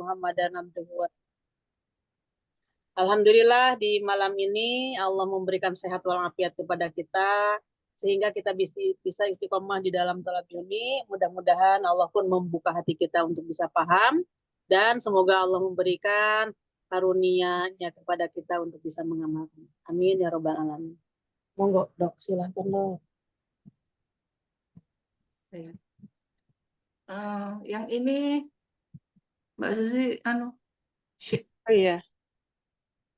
Muhammadan abduhu wa. Alhamdulillah di malam ini Allah memberikan sehat walafiat kepada kita sehingga kita bisa istiqomah di dalam thalab ini. Mudah-mudahan Allah pun membuka hati kita untuk bisa paham dan semoga Allah memberikan karunia-Nya kepada kita untuk bisa mengamalkan. Amin ya robbal alamin. Monggo Dok, silakan Dok. Yang ini Mbak Susi Oh iya.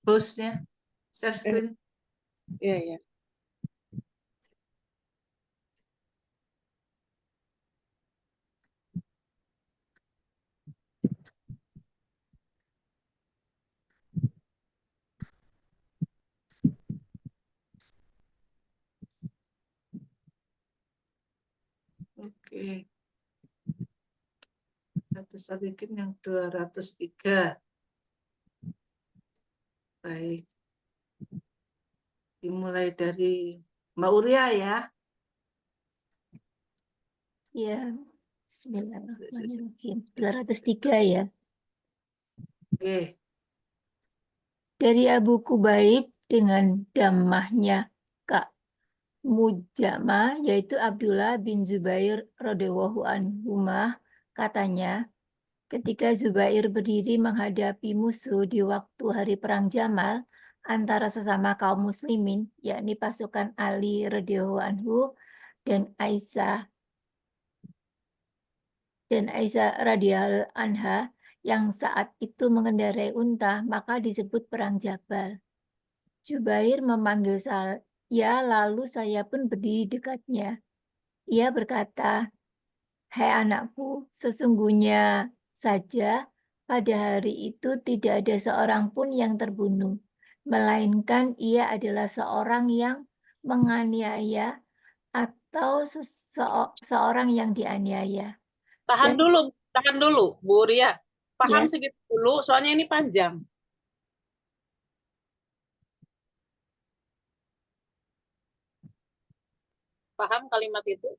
hostnya share screen. Iya, iya. Oke. Hadis bikin yang 203. Baik. Dimulai dari Mbak Uria ya. Ya, bismillahirrahmanirrahim. 203 ya. Oke. Dari Abu Kubaib dengan damahnya Kak Mujama, yaitu Abdullah bin Zubair radhiyallahu anhumah, katanya, ketika Zubair berdiri menghadapi musuh di waktu hari Perang Jamal antara sesama kaum muslimin, yakni pasukan Ali radhiyallahu anhu dan Aisyah radhiyallahu anha yang saat itu mengendarai unta, maka disebut Perang Jabal. Zubair memanggil saya, lalu saya pun berdiri dekatnya. Ia berkata, "Hai anakku, sesungguhnya saja pada hari itu tidak ada seorang pun yang terbunuh, melainkan ia adalah seorang yang menganiaya atau seorang yang dianiaya." Tahan dulu, Bu Ria. Paham Ya. segitu dulu, soalnya ini panjang. Paham kalimat itu?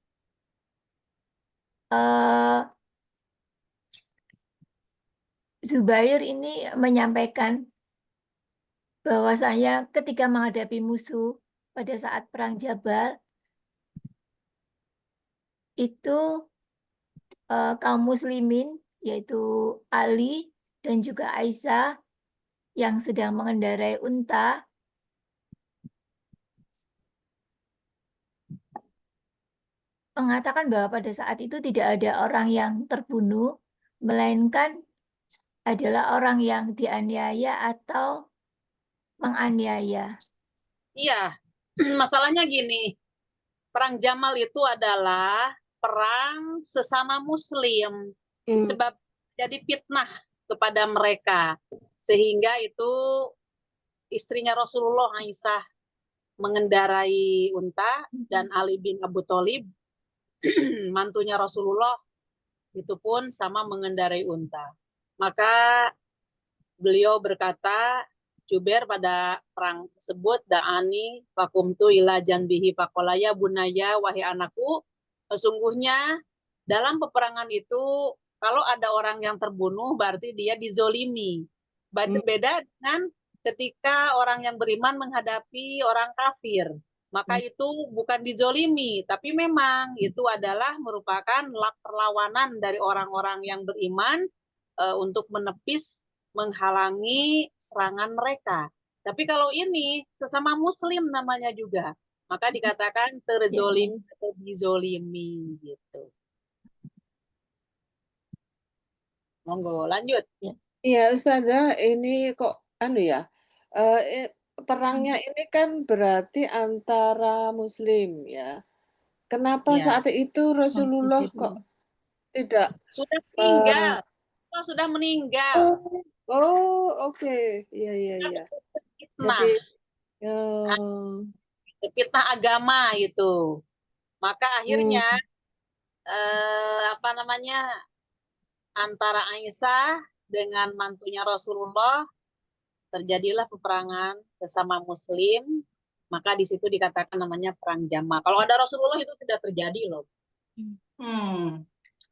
Zubair ini menyampaikan bahwasanya ketika menghadapi musuh pada saat Perang Jabal, itu kaum muslimin, yaitu Ali dan juga Aisyah yang sedang mengendarai unta, mengatakan bahwa pada saat itu tidak ada orang yang terbunuh, melainkan adalah orang yang dianiaya atau menganiaya. Iya, masalahnya gini, Perang Jamal itu adalah perang sesama muslim, sebab jadi fitnah kepada mereka. Sehingga itu istrinya Rasulullah Aisyah mengendarai unta dan Ali bin Abu Thalib mantunya Rasulullah itu pun sama mengendarai unta. Maka beliau berkata, Jubair pada perang tersebut, da'ani fakumtu ila janbihi faqolaya bunaya, wahai anakku, sesungguhnya dalam peperangan itu kalau ada orang yang terbunuh berarti dia dizolimi. Beda dengan ketika orang yang beriman menghadapi orang kafir. Maka itu bukan dizolimi, tapi memang itu adalah merupakan perlawanan dari orang-orang yang beriman untuk menepis, menghalangi serangan mereka. Tapi kalau ini sesama muslim namanya juga, maka dikatakan terzolimi atau dizolimi gitu. Monggo lanjut. Iya Ustazah, ini kok perangnya ini kan berarti antara muslim ya. Kenapa Ya. saat itu Rasulullah kok tidak sudah meninggal? Sudah meninggal. Oke. Iya. Nah, fitnah agama itu. Maka akhirnya antara Aisyah dengan mantunya Rasulullah terjadilah peperangan sesama muslim, maka di situ dikatakan namanya perang Jamal. Kalau ada Rasulullah itu tidak terjadi loh.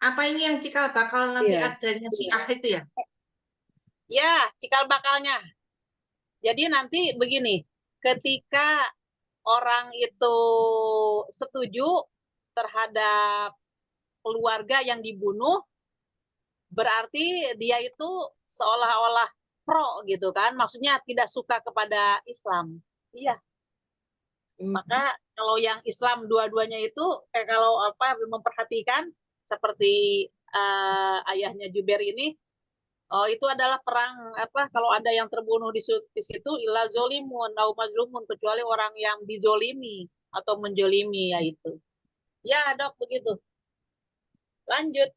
Apa ini yang cikal bakal nanti adanya Syiah itu ya? Ya, cikal bakalnya. Jadi nanti begini, ketika orang itu setuju terhadap keluarga yang dibunuh, berarti dia itu seolah-olah pro gitu kan, maksudnya tidak suka kepada Islam. Iya. Maka kalau yang Islam dua-duanya itu kalau apa memperhatikan seperti ayahnya Jubair ini, oh itu adalah perang apa kalau ada yang terbunuh di situ illa zolimun au mazlumun, kecuali orang yang dizolimi atau menjolimi yaitu. Ya, Dok, begitu. Lanjut.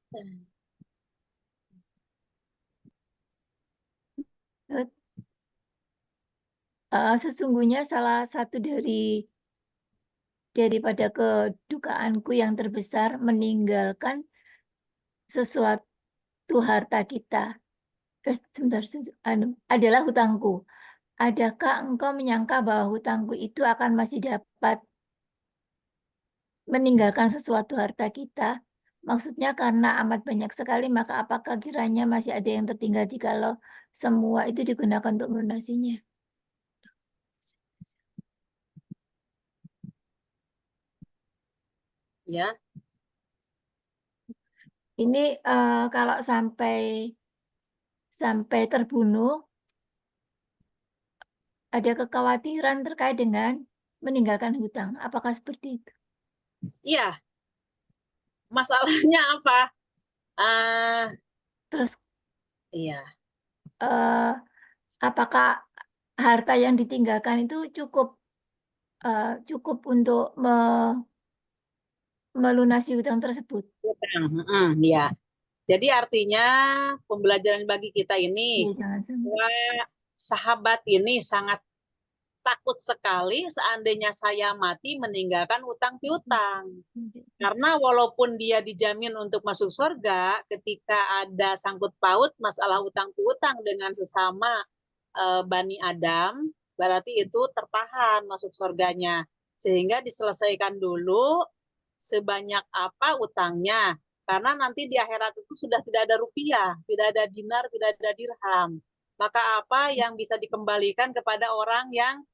Sesungguhnya salah satu daripada kedukaanku yang terbesar meninggalkan sesuatu harta kita. Sebentar, adalah hutangku. Adakah engkau menyangka bahwa hutangku itu akan masih dapat meninggalkan sesuatu harta kita? Maksudnya karena amat banyak sekali, maka apakah kiranya masih ada yang tertinggal jikalau semua itu digunakan untuk melunasinya? Ya. Ini kalau sampai terbunuh, ada kekhawatiran terkait dengan meninggalkan hutang. Apakah seperti itu? Iya. Masalahnya apa? Terus Iya. apakah harta yang ditinggalkan itu cukup untuk melunasi hutang tersebut? Ya. Jadi artinya pembelajaran bagi kita ini, Ya, jangan sampai. bahwa sahabat ini sangat takut sekali seandainya saya mati meninggalkan utang piutang. Karena walaupun dia dijamin untuk masuk surga, ketika ada sangkut paut masalah utang piutang dengan sesama Bani Adam, berarti itu tertahan masuk surganya. Sehingga diselesaikan dulu sebanyak apa utangnya. Karena nanti di akhirat itu sudah tidak ada rupiah, tidak ada dinar, tidak ada dirham. Maka apa yang bisa dikembalikan kepada orang yang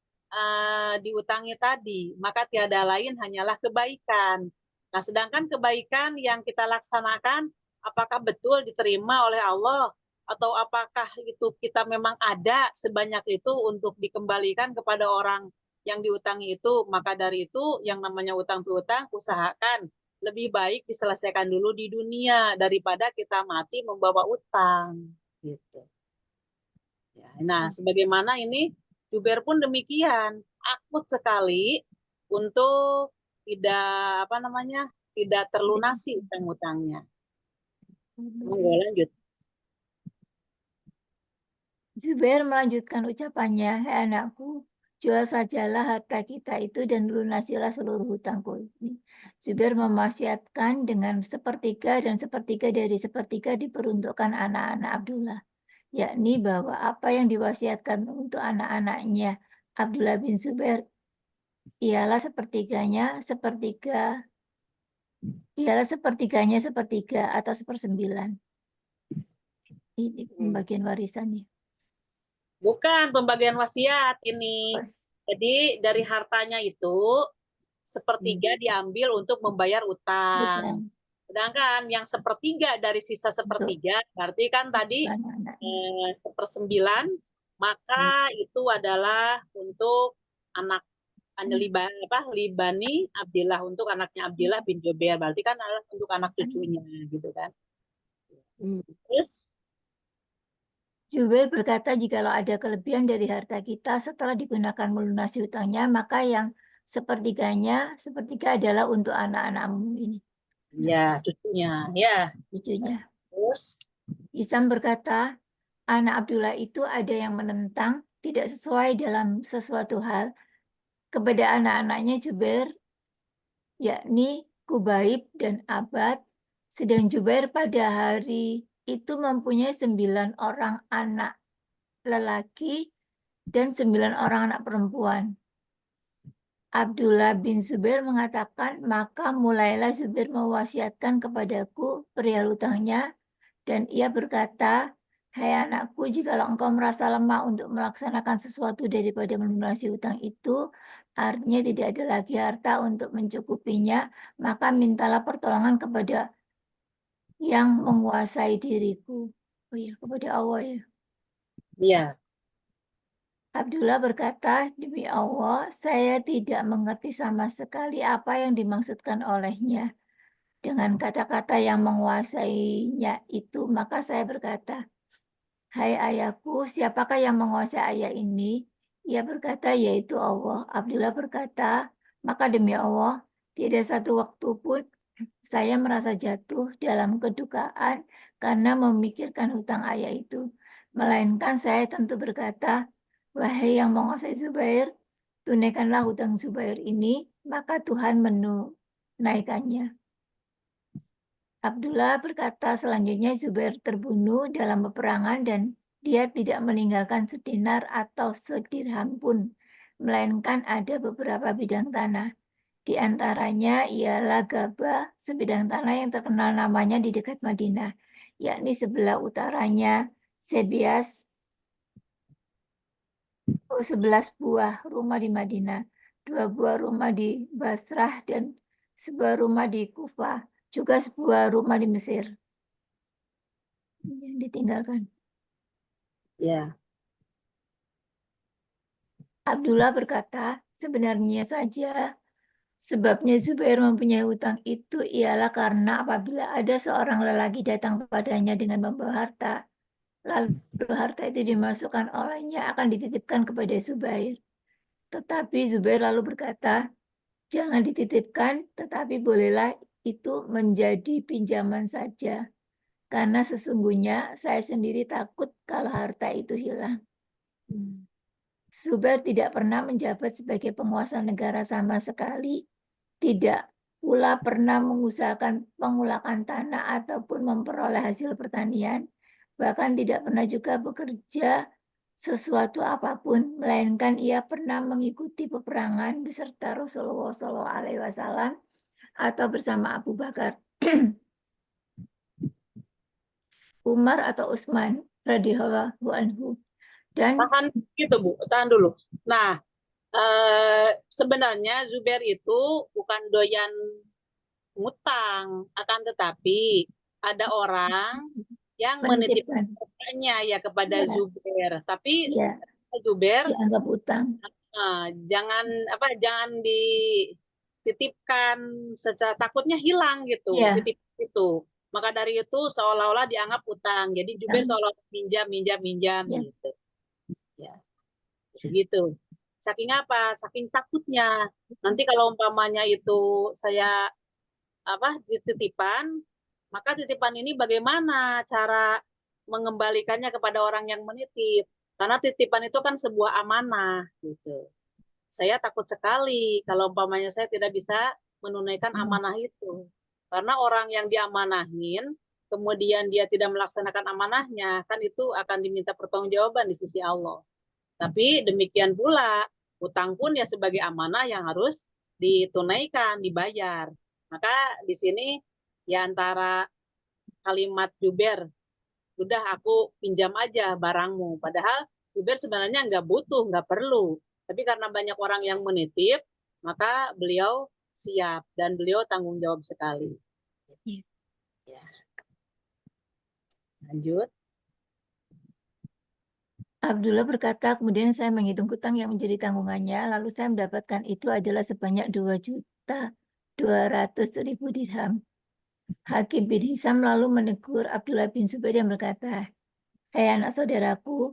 diutangi tadi? Maka tiada lain hanyalah kebaikan. Nah, sedangkan kebaikan yang kita laksanakan, apakah betul diterima oleh Allah? Atau apakah itu kita memang ada sebanyak itu untuk dikembalikan kepada orang yang diutangi itu? Maka dari itu yang namanya utang piutang usahakan lebih baik diselesaikan dulu di dunia daripada kita mati membawa utang gitu. Ya, nah, sebagaimana ini Jubair pun demikian, akut sekali untuk tidak tidak terlunasi utang-utangnya. Monggo lanjut. Zubair melanjutkan ucapannya, "Hai anakku, jual sajalah harta kita itu dan lunasilah seluruh hutangku ini." Zubair mewasiatkan dengan sepertiga dan sepertiga dari sepertiga diperuntukkan anak-anak Abdullah, yakni bahwa apa yang diwasiatkan untuk anak-anaknya Abdullah bin Zubair ialah sepertiganya sepertiga atau 1/9. Ini pembagian warisannya. Bukan pembagian wasiat ini. Jadi dari hartanya itu sepertiga diambil untuk membayar utang. Sedangkan yang sepertiga dari sisa sepertiga, berarti kan tadi 1/9, maka itu adalah untuk anak Libani Abdillah, untuk anaknya Abdillah bin Jubair, berarti kan adalah untuk anak cucunya gitu kan. Terus Zubair berkata, jikalau ada kelebihan dari harta kita setelah digunakan melunasi hutangnya, maka yang sepertiga adalah untuk anak-anakmu ini. Ya, cucunya. Ya. Cucunya. Terus Hisam berkata, anak Abdullah itu ada yang menentang, tidak sesuai dalam sesuatu hal kepada anak-anaknya Jubair, yakni Kubaib dan Abad, sedang Jubair pada hari itu mempunyai 9 orang anak lelaki dan 9 orang anak perempuan. Abdullah bin Zubair mengatakan, maka mulailah Zubair mewasiatkan kepadaku perihal hutangnya, dan ia berkata, Hai anakku, jikalau engkau merasa lemah untuk melaksanakan sesuatu daripada melunasi hutang itu, artinya tidak ada lagi harta untuk mencukupinya, maka mintalah pertolongan kepada yang menguasai diriku. Oh ya, kepada Allah ya. Iya. Abdullah berkata, demi Allah, saya tidak mengerti sama sekali apa yang dimaksudkan olehnya. Dengan kata-kata yang menguasainya itu, maka saya berkata, hai ayahku, siapakah yang menguasai ayah ini? Ia berkata, yaitu Allah. Abdullah berkata, maka demi Allah, tidak satu waktu pun saya merasa jatuh dalam kedukaan karena memikirkan hutang ayah itu. Melainkan saya tentu berkata, wahai yang menguasai Zubair, tunaikanlah hutang Zubair ini, maka Tuhan menunaikannya. Abdullah berkata selanjutnya Zubair terbunuh dalam peperangan dan dia tidak meninggalkan sedinar atau sedirham pun, melainkan ada beberapa bidang tanah. Di antaranya ialah Gabah, sebidang tanah yang terkenal namanya di dekat Madinah, yakni sebelah utaranya Sebias, 11 buah rumah di Madinah, 2 buah rumah di Basrah, dan sebuah rumah di Kufah, juga sebuah rumah di Mesir. Yang ditinggalkan. Ya. Abdullah berkata, sebenarnya saja sebabnya Zubair mempunyai hutang itu ialah karena apabila ada seorang lelaki datang kepadanya dengan membawa harta, lalu harta itu dimasukkan olehnya akan dititipkan kepada Zubair. Tetapi Zubair lalu berkata, jangan dititipkan, tetapi bolehlah itu menjadi pinjaman saja. Karena sesungguhnya saya sendiri takut kalau harta itu hilang. Zubair tidak pernah menjabat sebagai penguasa negara sama sekali, tidak pula pernah mengusahakan pengulakan tanah ataupun memperoleh hasil pertanian, bahkan tidak pernah juga bekerja sesuatu apapun, melainkan ia pernah mengikuti peperangan beserta Rasulullah SAW atau bersama Abu Bakar, Umar atau Utsman radhiyallahu anhu. Dan Tahan gitu Bu, tahan dulu. Nah, sebenarnya Zubair itu bukan doyan ngutang, akan tetapi ada orang yang menitipkan menitipkan, hartanya ya kepada ya, Zubair. Tapi ya, Zubair dianggap utang. jangan dititipkan secara takutnya hilang gitu, Ya, titip itu. Maka dari itu seolah-olah dianggap utang. Jadi Zubair utang. seolah minjam Ya. gitu. Ya, begitu. Saking apa? Saking takutnya. Nanti kalau umpamanya itu saya titipan, maka titipan ini bagaimana cara mengembalikannya kepada orang yang menitip? Karena titipan itu kan sebuah amanah gitu. Saya takut sekali kalau umpamanya saya tidak bisa menunaikan amanah itu. Karena orang yang diamanahin, kemudian dia tidak melaksanakan amanahnya, kan itu akan diminta pertanggungjawaban di sisi Allah. Tapi demikian pula, utang pun ya sebagai amanah yang harus ditunaikan, dibayar. Maka di sini ya antara kalimat Juber, udah aku pinjam aja barangmu. Padahal Juber sebenarnya nggak butuh, nggak perlu. Tapi karena banyak orang yang menitip, maka beliau siap dan beliau tanggung jawab sekali. Ya. Lanjut. Abdullah berkata, kemudian saya menghitung hutang yang menjadi tanggungannya, lalu saya mendapatkan itu adalah sebanyak 2.200.000 dirham. Hakim bin Hisam lalu menegur Abdullah bin Zubair yang berkata, hai anak saudaraku,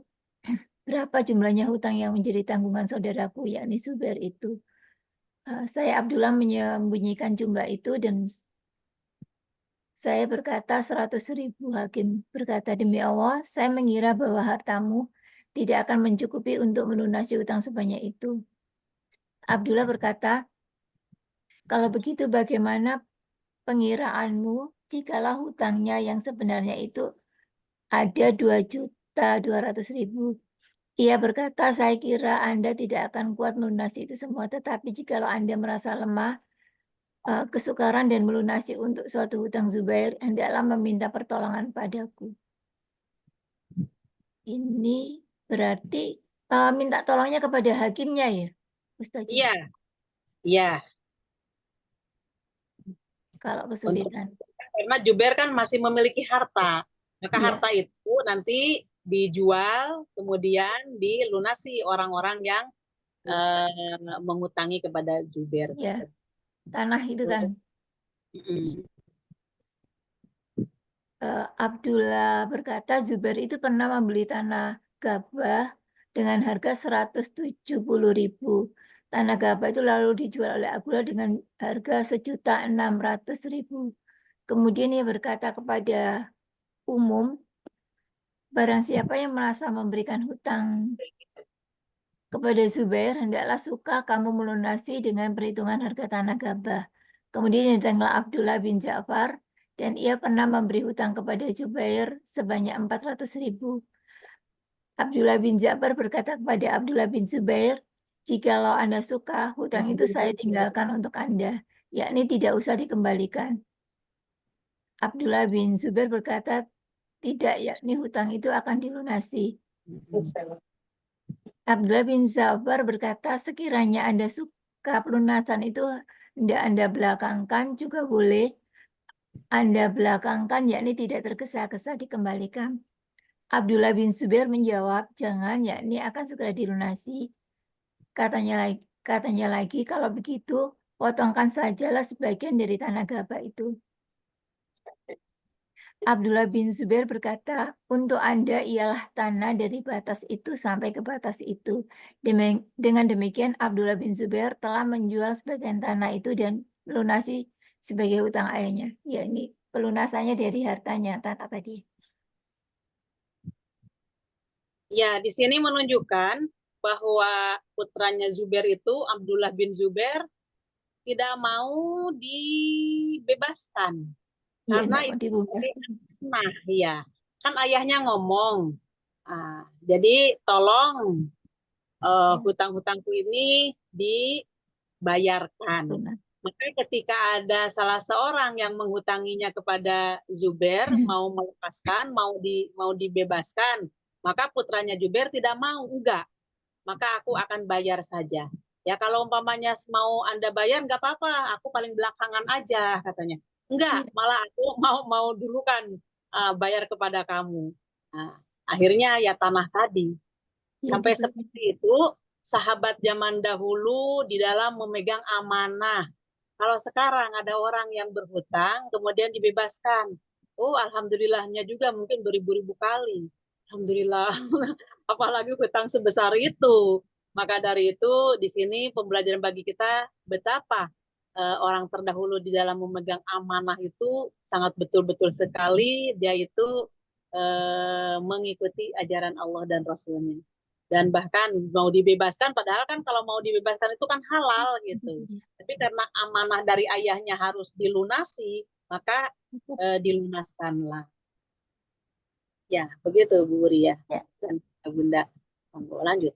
berapa jumlahnya hutang yang menjadi tanggungan saudaraku, yakni Zubair itu? Saya Abdullah menyembunyikan jumlah itu dan saya berkata 100.000. Hakim berkata, demi Allah, saya mengira bahwa hartamu tidak akan mencukupi untuk melunasi hutang sebanyak itu. Abdullah berkata, kalau begitu bagaimana pengiraanmu jikalau hutangnya yang sebenarnya itu ada 2.200.000? Ia berkata, saya kira Anda tidak akan kuat melunasi itu semua, tetapi jikalau Anda merasa lemah, kesukaran dan melunasi untuk suatu hutang Zubair, hendaklah meminta pertolongan padaku. Ini berarti minta tolongnya kepada hakimnya ya, Ustazah? Iya, iya. Kalau Untuk kesulitan. karena Jubair kan masih memiliki harta, maka Iya. harta itu nanti dijual kemudian dilunasi orang-orang yang mengutangi kepada Jubair. Ya, tanah itu kan. Mm-mm. Abdullah berkata Zubair itu pernah membeli tanah gabah dengan harga 170.000. Tanah gabah itu lalu dijual oleh Abdullah dengan harga 1.600.000. Kemudian ia berkata kepada umum, barang siapa yang merasa memberikan hutang kepada Zubair, hendaklah suka kamu melunasi dengan perhitungan harga tanah gabah. Kemudian datanglah Abdullah bin Ja'far, dan ia pernah memberi hutang kepada Zubair sebanyak 400.000. Abdullah bin Ja'far berkata kepada Abdullah bin Zubair, jikalau Anda suka, hutang itu saya tinggalkan untuk Anda, yakni tidak usah dikembalikan. Abdullah bin Zubair berkata, tidak, yakni hutang itu akan dilunasi. Abdullah bin Ja'far berkata, sekiranya Anda suka pelunasan itu hendak Anda belakangkan juga boleh. Anda belakangkan, yakni tidak tergesa-gesa dikembalikan. Abdullah bin Zubair menjawab, jangan, yakni akan segera dilunasi. Katanya lagi, kalau begitu, potongkan sajalah sebagian dari tanah gabah itu. Abdullah bin Zubair berkata, untuk Anda ialah tanah dari batas itu sampai ke batas itu. Dengan demikian, Abdullah bin Zubair telah menjual sebagian tanah itu dan melunasi sebagai hutang ayahnya. Yakni pelunasannya dari hartanya tanah tadi. Ya, di sini menunjukkan bahwa putranya Zubair itu, Abdullah bin Zubair, tidak mau dibebaskan. Iya, Karena enggak mau itu dibebaskan. ya, kan ayahnya ngomong, jadi tolong hutang-hutangku ini dibayarkan. Lunas. Maka ketika ada salah seorang yang menghutanginya kepada Zubair, mau melepaskan, mau dibebaskan, maka putranya Zubair tidak mau, enggak. Maka aku akan bayar saja. Ya kalau umpamanya mau Anda bayar nggak apa-apa, aku paling belakangan aja katanya. Enggak, malah aku mau dulu kan bayar kepada kamu. Nah, akhirnya ya tanah tadi. Ya, Sampai seperti itu, sahabat zaman dahulu di dalam memegang amanah. Kalau sekarang ada orang yang berhutang, kemudian dibebaskan. Oh, alhamdulillahnya juga mungkin beribu-ribu kali. Alhamdulillah. Apalagi hutang sebesar itu. Maka dari itu, di sini pembelajaran bagi kita betapa orang terdahulu di dalam memegang amanah itu sangat betul-betul sekali. Dia itu mengikuti ajaran Allah dan Rasulnya. Dan bahkan mau dibebaskan, padahal kan kalau mau dibebaskan itu kan halal gitu. Tapi karena amanah dari ayahnya harus dilunasi, maka dilunaskanlah. Ya, begitu Bu Ria dan Bunda. Lanjut.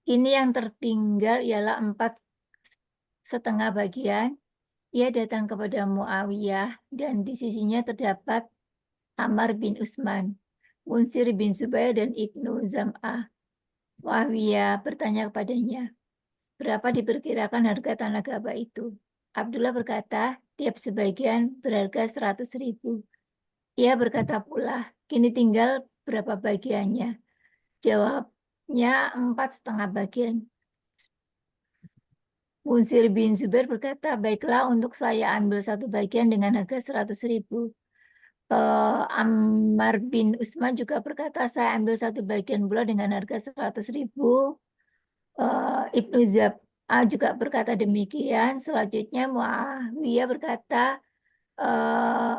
Ini yang tertinggal ialah 4,5 bagian. Ia datang kepada Muawiyah dan di sisinya terdapat Ammar bin Utsman, Munsir bin Zubair dan Ibnu Zam'ah. Muawiyah bertanya kepadanya, berapa diperkirakan harga tanah gabah itu? Abdullah berkata, tiap sebagian berharga 100.000. Ia berkata pula, kini tinggal berapa bagiannya? Jawabnya 4,5 bagian. Munsir bin Zubair berkata, baiklah untuk saya ambil satu bagian dengan harga 100.000. Ammar bin Utsman juga berkata, saya ambil satu bagian pula dengan harga 100.000. Ibnu Zab'ah juga berkata demikian. Selanjutnya Muawiyah berkata,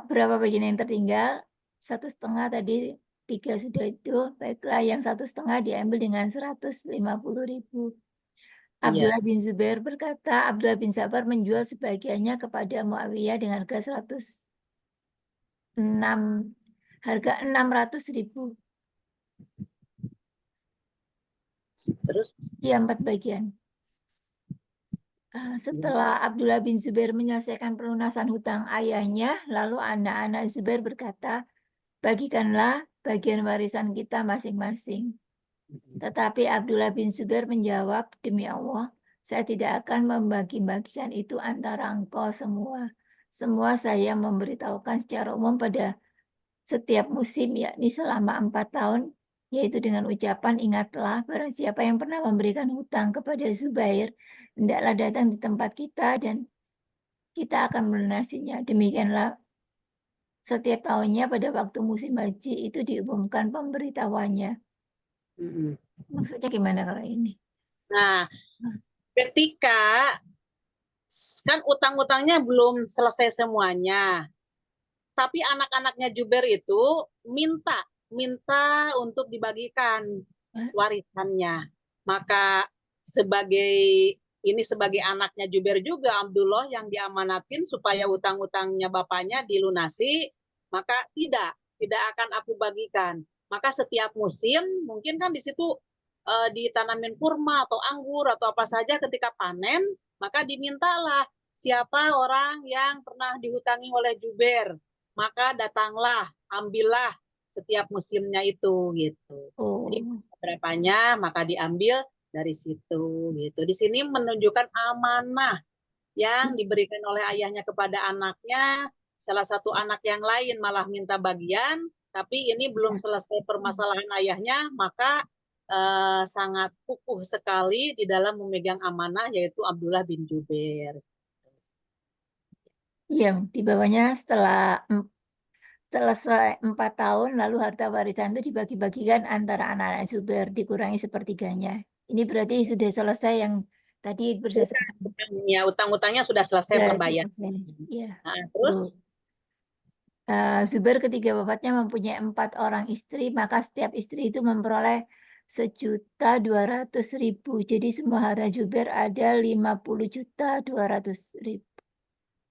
berapa bagian yang tertinggal? 1,5 tadi, 3 sudah itu. Baiklah, yang 1,5 diambil dengan 150.000. Abdullah bin Zubair berkata, Abdullah bin Ja'far menjual sebagiannya kepada Muawiyah dengan harga 600.000. Terus? Iya, 4 bagian. Setelah Abdullah bin Zubair menyelesaikan pelunasan hutang ayahnya, lalu anak-anak Zubair berkata, bagikanlah bagian warisan kita masing-masing. Tetapi Abdullah bin Zubair menjawab, demi Allah, saya tidak akan membagi-bagikan itu antara engkau semua. Semua saya memberitahukan secara umum pada setiap musim, yakni selama 4 tahun, yaitu dengan ucapan, ingatlah, barang siapa yang pernah memberikan hutang kepada Zubair, hendaklah datang di tempat kita dan kita akan melunasinya. Demikianlah setiap tahunnya pada waktu musim haji itu diumumkan pemberitahuannya. Maksudnya gimana kalau ini? Nah, ketika kan utang-utangnya belum selesai semuanya, tapi anak-anaknya Jubair itu minta untuk dibagikan warisannya. Maka sebagai anaknya Jubair juga, Abdullah yang diamanatin supaya utang-utangnya bapaknya dilunasi, maka tidak akan aku bagikan. Maka setiap musim mungkin kan di situ ditanamin kurma atau anggur atau apa saja, ketika panen maka dimintalah siapa orang yang pernah dihutangi oleh Jubair, maka datanglah, ambillah setiap musimnya itu gitu. Jadi berapanya maka diambil dari situ gitu. Di sini menunjukkan amanah yang diberikan oleh ayahnya kepada anaknya. Salah satu anak yang lain malah minta bagian, tapi ini belum selesai permasalahan ayahnya, maka sangat kukuh sekali di dalam memegang amanah, yaitu Abdullah bin Jubair. Iya, di bawahnya setelah selesai 4 tahun, lalu harta warisan itu dibagi-bagikan antara anak-anak Zubair, dikurangi sepertiganya. Ini berarti sudah selesai yang tadi berdasarkan Ya, utang-utangnya sudah selesai terbayar. Iya. Nah, terus Zubair ketika wafatnya mempunyai 4 orang istri, maka setiap istri itu memperoleh 1.200.000. Jadi semua harta Zubair ada 50.200.000.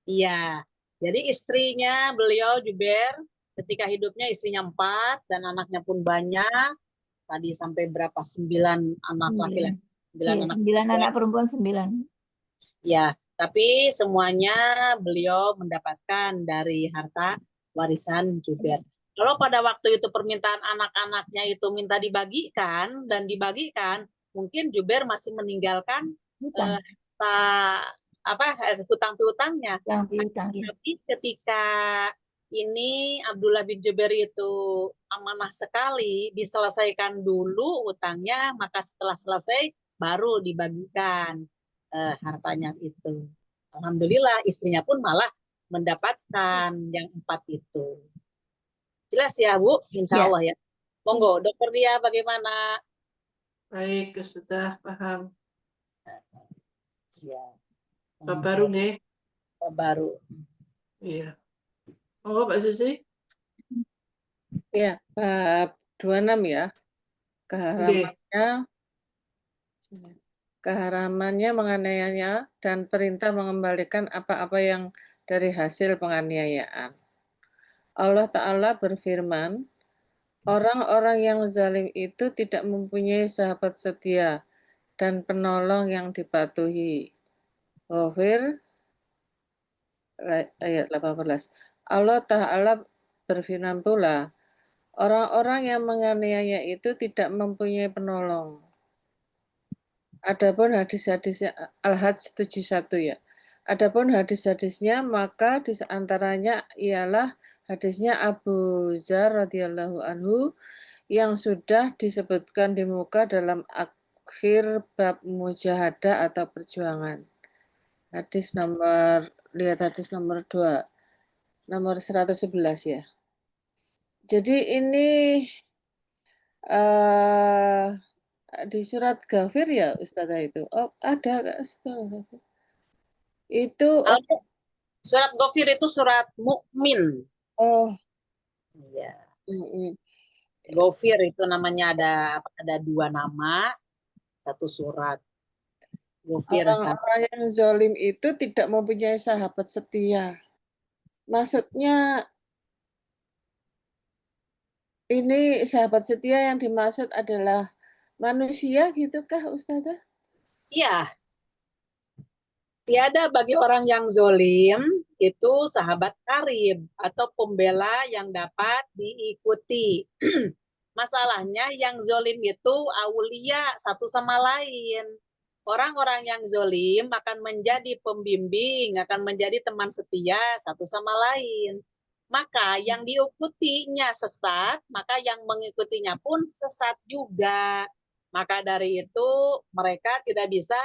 iya, jadi istrinya beliau Jubair ketika hidupnya istrinya 4 dan anaknya pun banyak. Tadi sampai berapa? 9 anak laki-laki. 9 anak perempuan 9. Ya, tapi semuanya beliau mendapatkan dari harta warisan Jubair. Kalau pada waktu itu permintaan anak-anaknya itu minta dibagikan dan dibagikan, mungkin Jubair masih meninggalkan hutang piutangnya. Tapi ketika ini Abdullah bin Jubair itu amanah sekali, diselesaikan dulu utangnya, maka setelah selesai baru dibagikan hartanya itu. Alhamdulillah istrinya pun malah mendapatkan yang 4 itu. Jelas ya Bu, insya Allah ya. Monggo, Dokter Dia bagaimana? Baik, sudah paham. Ya. Bab baru nih. Bab baru. Iya. Monggo Mbak Susi. Ya, bab 26 ya. Keharamannya menganiaya dan perintah mengembalikan apa-apa yang dari hasil penganiayaan. Allah Ta'ala berfirman, orang-orang yang zalim itu tidak mempunyai sahabat setia dan penolong yang dipatuhi. Ghafir ayat 18. Allah Ta'ala berfirman pula, orang-orang yang menganiaya itu tidak mempunyai penolong. Adapun hadis-hadisnya Al-Hajj 71 ya. Adapun hadis-hadisnya maka di antaranya ialah hadisnya Abu Dzar radhiyallahu anhu yang sudah disebutkan di muka dalam akhir bab mujahadah atau perjuangan. Hadis nomor 2, nomor 111 ya. Jadi ini di surat Ghafir ya Ustazah itu. Oh, ada itu surat Ghafir itu surat mukmin. Oh. Iya. Ghafir itu namanya ada 2 nama, 1 surat. Ghafir. Orang-orang yang zalim itu tidak mempunyai sahabat setia. Maksudnya ini sahabat setia yang dimaksud adalah manusia gitukah Ustazah? Iya. Tiada bagi orang yang zalim itu sahabat karib atau pembela yang dapat diikuti. Masalahnya yang zolim itu aulia satu sama lain. Orang-orang yang zolim akan menjadi pembimbing, akan menjadi teman setia satu sama lain. Maka yang diikutinya sesat, maka yang mengikutinya pun sesat juga. Maka dari itu mereka tidak bisa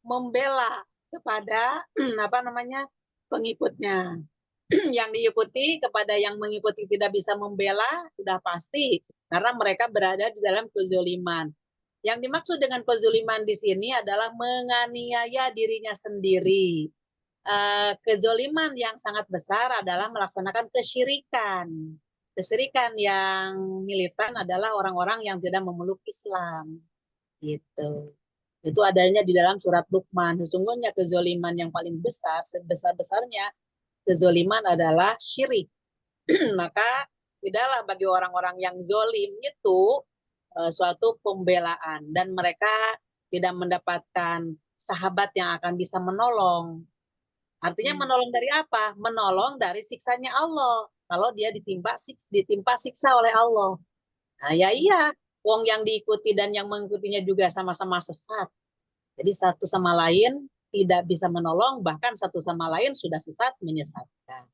membela kepada pengikutnya. Yang diikuti kepada yang mengikuti tidak bisa membela, sudah pasti karena mereka berada di dalam kezoliman. Yang dimaksud dengan kezoliman di sini adalah menganiaya dirinya sendiri. Kezoliman yang sangat besar adalah melaksanakan kesyirikan. Kesyirikan yang militan adalah orang-orang yang tidak memeluk Islam. Gitu. Itu adanya di dalam surat Luqman. Sesungguhnya kezoliman yang paling besar, sebesar-besarnya kezoliman adalah syirik. Maka tidaklah bagi orang-orang yang zolim itu suatu pembelaan dan mereka tidak mendapatkan sahabat yang akan bisa menolong. Artinya menolong dari apa? Menolong dari siksanya Allah. Kalau dia ditimpa siksa oleh Allah. Nah, ya iya, wong yang diikuti dan yang mengikutinya juga sama-sama sesat. Jadi satu sama lain tidak bisa menolong, bahkan satu sama lain sudah sesat menyesatkan.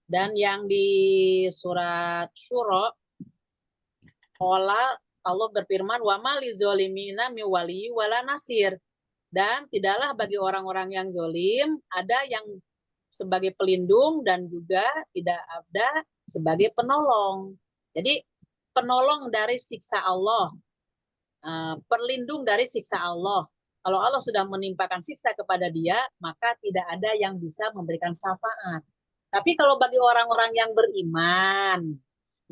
Dan yang di surat Syura, Allah berfirman, wa ma lizolimina mi wali wala nasir. Dan tidaklah bagi orang-orang yang zolim ada yang sebagai pelindung dan juga tidak ada sebagai penolong. Jadi penolong dari siksa Allah, perlindung dari siksa Allah. Kalau Allah sudah menimpakan siksa kepada dia, maka tidak ada yang bisa memberikan syafaat. Tapi kalau bagi orang-orang yang beriman,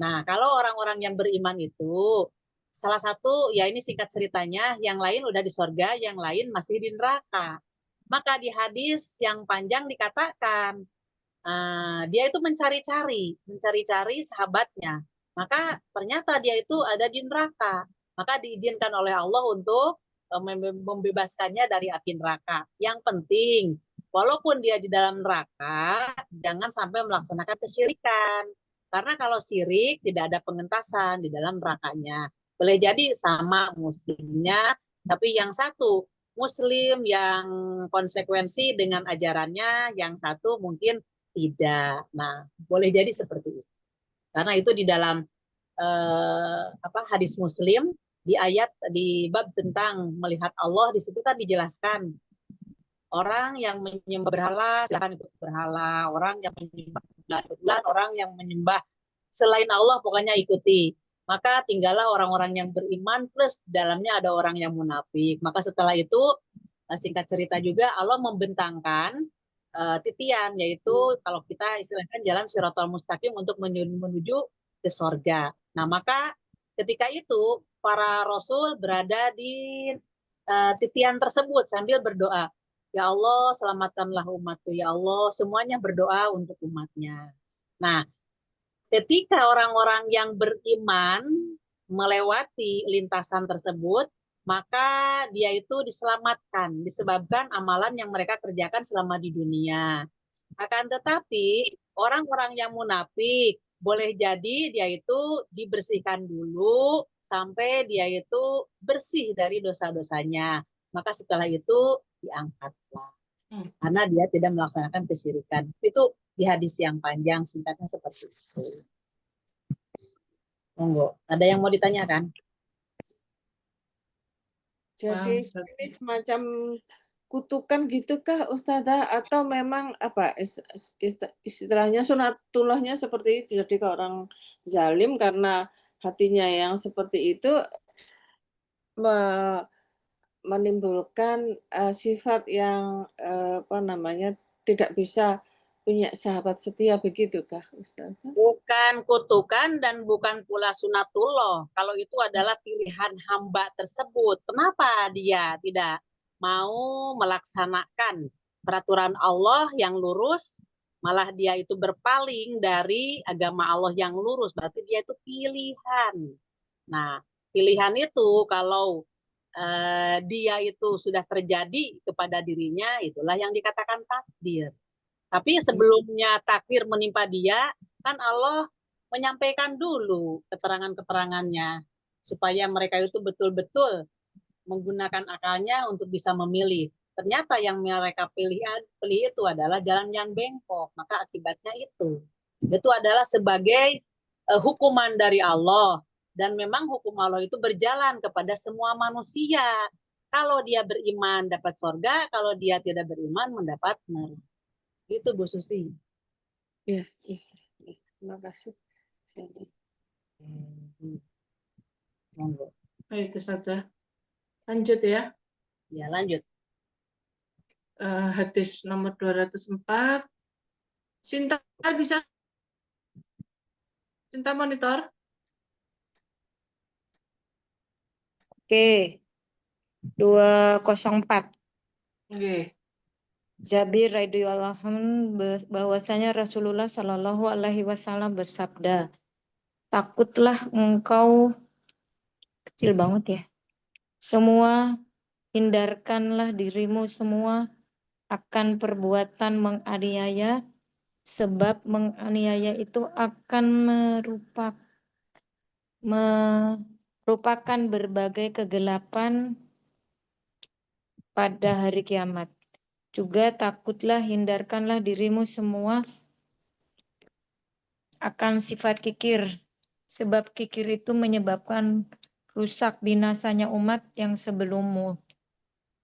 nah kalau orang-orang yang beriman itu, salah satu, ya ini singkat ceritanya, yang lain udah di sorga, yang lain masih di neraka. Maka di hadis yang panjang dikatakan, dia itu mencari-cari sahabatnya. Maka ternyata dia itu ada di neraka. Maka diizinkan oleh Allah untuk membebaskannya dari api neraka. Yang penting, walaupun dia di dalam neraka, jangan sampai melaksanakan kesyirikan. Karena kalau syirik tidak ada pengentasan di dalam nerakanya. Boleh jadi sama muslimnya, tapi yang satu muslim yang konsekuensi dengan ajarannya, yang satu mungkin tidak. Nah, boleh jadi seperti itu. Karena itu di dalam hadis Muslim di ayat di bab tentang melihat Allah, di situ kan dijelaskan orang yang menyembah berhala silakan ikut berhala, orang yang menyembah bulan, orang yang menyembah selain Allah pokoknya ikuti. Maka tinggallah orang-orang yang beriman plus dalamnya ada orang yang munafik. Maka setelah itu singkat cerita juga Allah membentangkan titian, yaitu kalau kita istilahkan jalan Shiratal Mustaqim untuk menuju ke sorga. Nah maka ketika itu para rasul berada di titian tersebut sambil berdoa, ya Allah selamatkanlah umatku, ya Allah, semuanya berdoa untuk umatnya. Nah ketika orang-orang yang beriman melewati lintasan tersebut, maka dia itu diselamatkan disebabkan amalan yang mereka kerjakan selama di dunia. Akan tetapi orang-orang yang munafik boleh jadi dia itu dibersihkan dulu sampai dia itu bersih dari dosa-dosanya. Maka setelah itu diangkatlah. Karena dia tidak melaksanakan kesyirikan. Itu di hadis yang panjang, singkatnya seperti itu. Monggo, ada yang mau ditanyakan? Jadi ini semacam kutukan gitukah Ustazah, atau memang apa istilahnya sunatullahnya seperti itu, jadi kalau orang zalim karena hatinya yang seperti itu menimbulkan sifat yang tidak bisa punya sahabat setia, begitukah Ustazah? Bukan kutukan dan bukan pula sunatullah. Kalau itu adalah pilihan hamba tersebut. Kenapa dia tidak mau melaksanakan peraturan Allah yang lurus, malah dia itu berpaling dari agama Allah yang lurus. Berarti dia itu pilihan. Nah, pilihan itu kalau dia itu sudah terjadi kepada dirinya, itulah yang dikatakan takdir. Tapi sebelumnya takdir menimpa dia, kan Allah menyampaikan dulu keterangan-keterangannya supaya mereka itu betul-betul menggunakan akalnya untuk bisa memilih. Ternyata yang mereka pilih itu adalah jalan yang bengkok, maka akibatnya itu adalah sebagai hukuman dari Allah. Dan memang hukum Allah itu berjalan kepada semua manusia. Kalau dia beriman dapat surga, kalau dia tidak beriman mendapat neraka. Itu Bu Susi. Iya, iya. Terima kasih. Monggo. Baik, Ustazah. Lanjut ya. Ya, lanjut. Hadis nomor 204. Sinta bisa? Sinta monitor? Oke, 204. Oke. Jabir radhiyallahu anhu bahwasanya Rasulullah Shallallahu alaihi wasallam bersabda, takutlah engkau, kecil banget ya. Semua, hindarkanlah dirimu semua akan perbuatan menganiaya, sebab menganiaya itu akan merupakan berbagai kegelapan pada hari kiamat. Juga takutlah, hindarkanlah dirimu semua akan sifat kikir, sebab kikir itu menyebabkan rusak binasanya umat yang sebelummu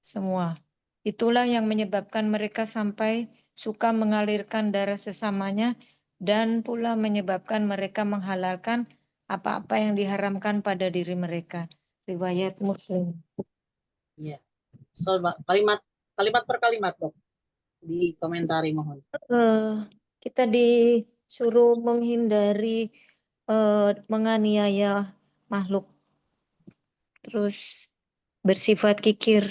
semua. Itulah yang menyebabkan mereka sampai suka mengalirkan darah sesamanya dan pula menyebabkan mereka menghalalkan apa-apa yang diharamkan pada diri mereka. Riwayat Muslim. Ya. So, kalimat per kalimat, Dok. Dikomentari mohon. Kita disuruh menghindari menganiaya makhluk, terus bersifat kikir,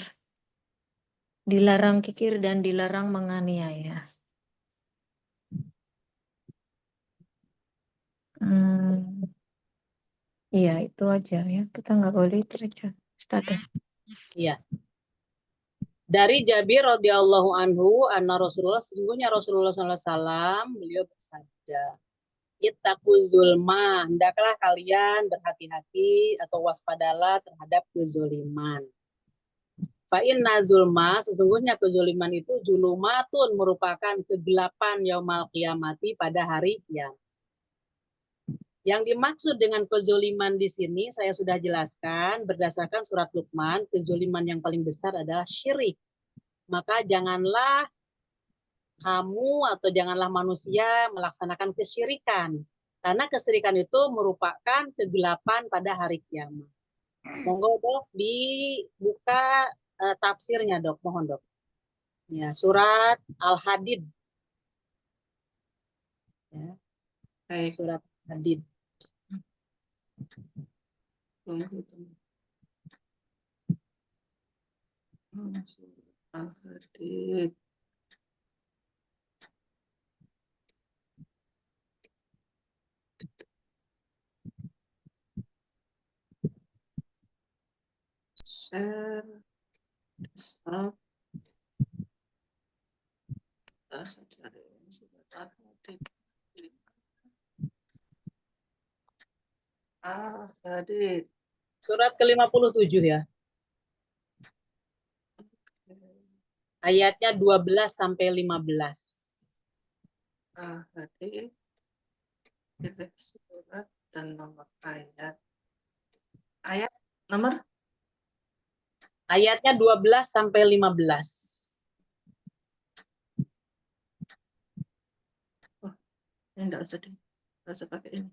dilarang kikir dan dilarang menganiaya. Iya, itu aja ya. Kita nggak boleh itu aja, Ustazah. Iya. Dari Jabir radhiyallahu anhu, anna Rasulullah, sesungguhnya Rasulullah SAW, beliau bersabda, ittaqu zulma, hendaklah kalian berhati-hati atau waspadalah terhadap kezoliman. Fa inna zulma, sesungguhnya kezoliman itu julumatun, merupakan kegelapan yaumal qiyamati pada hari kiamat. Yang dimaksud dengan kezoliman di sini saya sudah jelaskan berdasarkan surat Luqman, kezoliman yang paling besar adalah syirik. Maka janganlah kamu atau janganlah manusia melaksanakan kesyirikan. Karena kesyirikan itu merupakan kegelapan pada hari kiamat. Monggo Dok dibuka tafsirnya Dok, mohon Dok. Ya, surat Al-Hadid. Ya. Baik. Surat Al-Hadid. Al-Hadid. Share. Stop. Al-Hadid. Surat ke-57 ya. Ayatnya 12 sampai 15. Al-Hadid. Pilih surat dan nomor ayat. Ayat nomor? Ayatnya 12 sampai 15. Oh, ini enggak usah deh. Enggak usah pakai ini.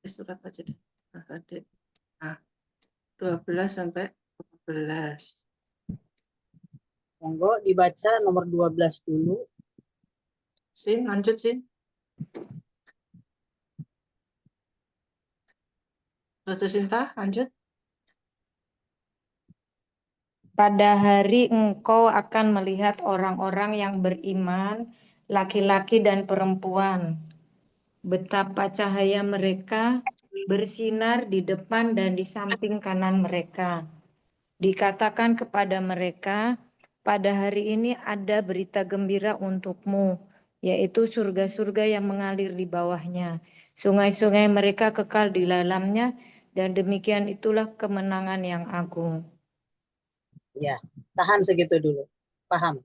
Surat aja deh. Al-Hadid. Nah, 12 sampai 15. Monggo dibaca nomor 12 dulu. Sin, lanjut Sin. Baca Sinta, lanjut. Pada hari engkau akan melihat orang-orang yang beriman, laki-laki dan perempuan, betapa cahaya mereka bersinar di depan dan di samping kanan mereka. Dikatakan kepada mereka, pada hari ini ada berita gembira untukmu, yaitu surga-surga yang mengalir di bawahnya. Sungai-sungai mereka kekal di dalamnya, dan demikian itulah kemenangan yang agung. Ya, tahan segitu dulu. Paham?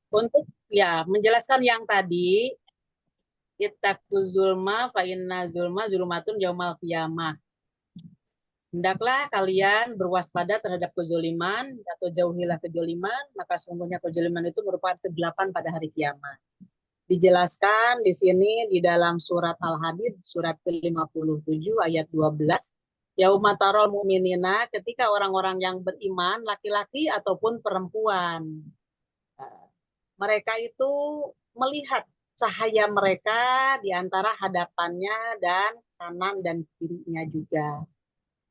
Untuk ya menjelaskan yang tadi, ittaqu zulma fa inna zulma zulumatun yaumal qiyamah. Hendaklah kalian berwaspada terhadap kezoliman atau jauhilah kezoliman, maka sungguhnya kezoliman itu merupakan kegelapan pada hari kiamat. Dijelaskan di sini di dalam surat Al-Hadid surat ke-57 ayat 12. Yauma taral mu'minina, ketika orang-orang yang beriman laki-laki ataupun perempuan, mereka itu melihat cahaya mereka di antara hadapannya dan kanan dan kirinya juga.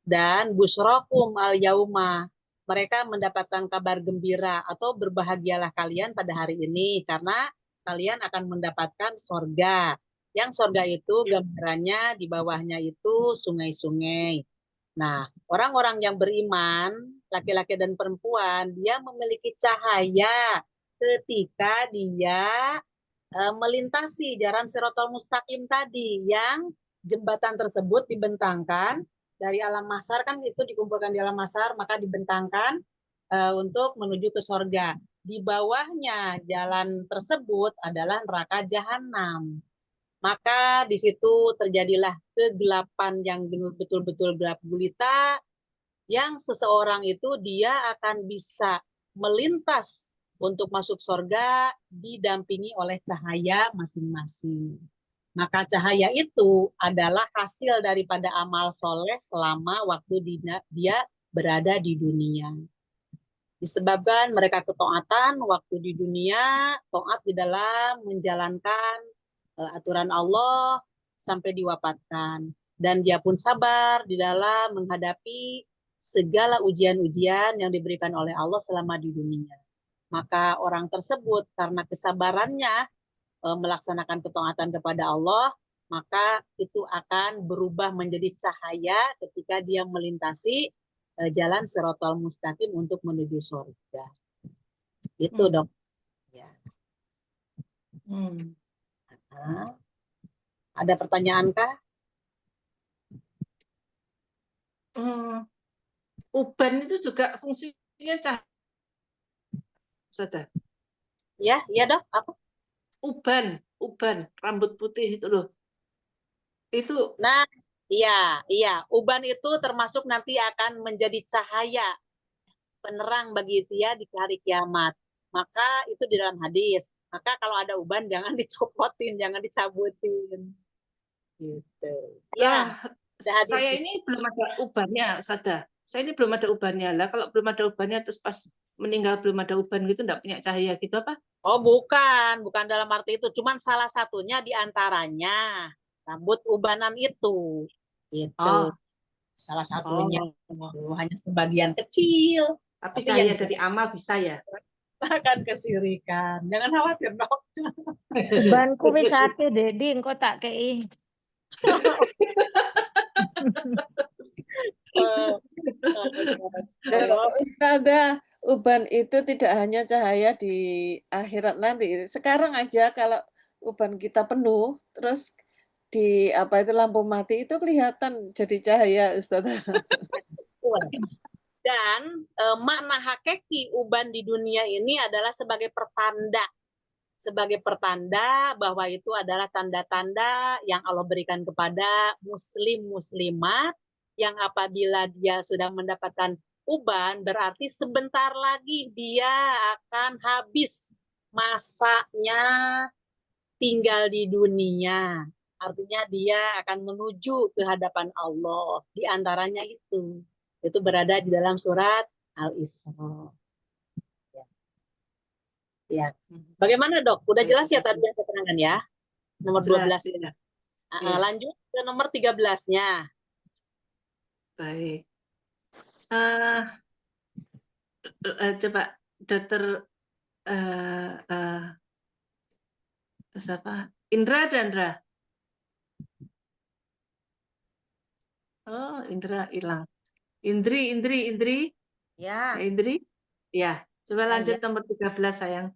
Dan busrokum al yauma, mereka mendapatkan kabar gembira atau berbahagialah kalian pada hari ini karena kalian akan mendapatkan sorga. Yang sorga itu gambarannya di bawahnya itu sungai-sungai. Nah, orang-orang yang beriman, laki-laki dan perempuan, dia memiliki cahaya ketika dia melintasi jalan Shiratal Mustaqim tadi, yang jembatan tersebut dibentangkan dari alam mahsyar, kan itu dikumpulkan di alam mahsyar, maka dibentangkan untuk menuju ke sorga. Di bawahnya jalan tersebut adalah neraka jahanam. Maka di situ terjadilah kegelapan yang betul-betul gelap gulita, yang seseorang itu dia akan bisa melintas untuk masuk surga didampingi oleh cahaya masing-masing. Maka cahaya itu adalah hasil daripada amal soleh selama waktu dia berada di dunia. Disebabkan mereka ketaatan waktu di dunia, taat di dalam menjalankan aturan Allah sampai diwafatkan. Dan dia pun sabar di dalam menghadapi segala ujian-ujian yang diberikan oleh Allah selama di dunia. Maka orang tersebut karena kesabarannya melaksanakan ketaatan kepada Allah, maka itu akan berubah menjadi cahaya ketika dia melintasi jalan Shiratal Mustaqim untuk menuju surga. Itu dok. Ya. Nah, ada pertanyaan kah? Uban itu juga fungsinya cahaya. Sudah. Ya, iya dok. Apa? Uban, rambut putih itu loh. Itu. Nah, iya. Uban itu termasuk nanti akan menjadi cahaya penerang bagi dia di hari kiamat. Maka itu di dalam hadis. Maka kalau ada uban jangan dicopotin, jangan dicabutin. Gitu. Ya. Saya ini belum ada ubannya, Sada. Saya ini belum ada ubannya lah. Kalau belum ada ubannya terus pas meninggal belum ada uban gitu, enggak punya cahaya gitu apa? Oh bukan dalam arti itu. Cuman salah satunya di antaranya rambut ubanan itu. Itu salah satunya. Hanya sebagian kecil. Tapi cahaya dari amal bisa ya? Akan kesirikan. Jangan khawatir dok. Ubanku wis ate Dedi, engko tak kei. Ustazah, uban itu tidak hanya cahaya di akhirat nanti. Sekarang aja kalau uban kita penuh, terus di apa itu lampu mati itu kelihatan jadi cahaya, Ustazah. Dan makna hakiki uban di dunia ini adalah sebagai pertanda. Sebagai pertanda bahwa itu adalah tanda-tanda yang Allah berikan kepada muslim-muslimat, yang apabila dia sudah mendapatkan uban, berarti sebentar lagi dia akan habis masanya tinggal di dunia. Artinya dia akan menuju ke hadapan Allah. Di antaranya itu berada di dalam surat Al-Isra. Ya. Bagaimana dok? Udah jelas ya tadi keterangan ya? Nomor 12. Ya. Lanjut ke nomor 13-nya. Baik. Coba dokter siapa? Indra ada Indra? Oh, Indra hilang. Indri. Ya, Indri? Ya, coba ya, lanjut ya, nomor 13 sayang.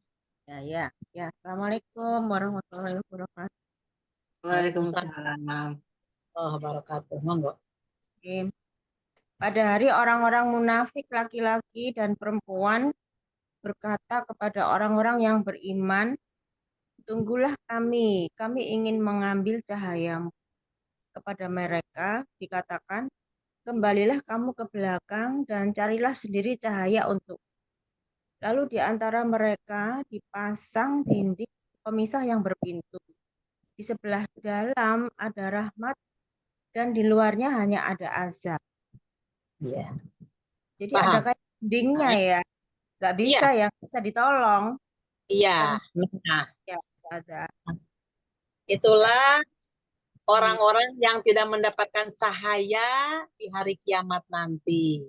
ya. Assalamualaikum warahmatullahi wabarakatuh. Waalaikumsalam. Oh, barakatuh. Monggo. Oke. Pada hari orang-orang munafik laki-laki dan perempuan berkata kepada orang-orang yang beriman, tunggulah kami ingin mengambil cahayamu. Kepada mereka dikatakan, kembalilah kamu ke belakang dan carilah sendiri cahaya untuk. Lalu di antara mereka dipasang dinding pemisah yang berpintu. Di sebelah dalam ada rahmat dan di luarnya hanya ada azab. Iya. Jadi Paham. ada kayak dindingnya ya, nggak bisa ya, bisa ditolong. Iya. Nah, Ya, ada. itulah orang-orang yang tidak mendapatkan cahaya di hari kiamat nanti.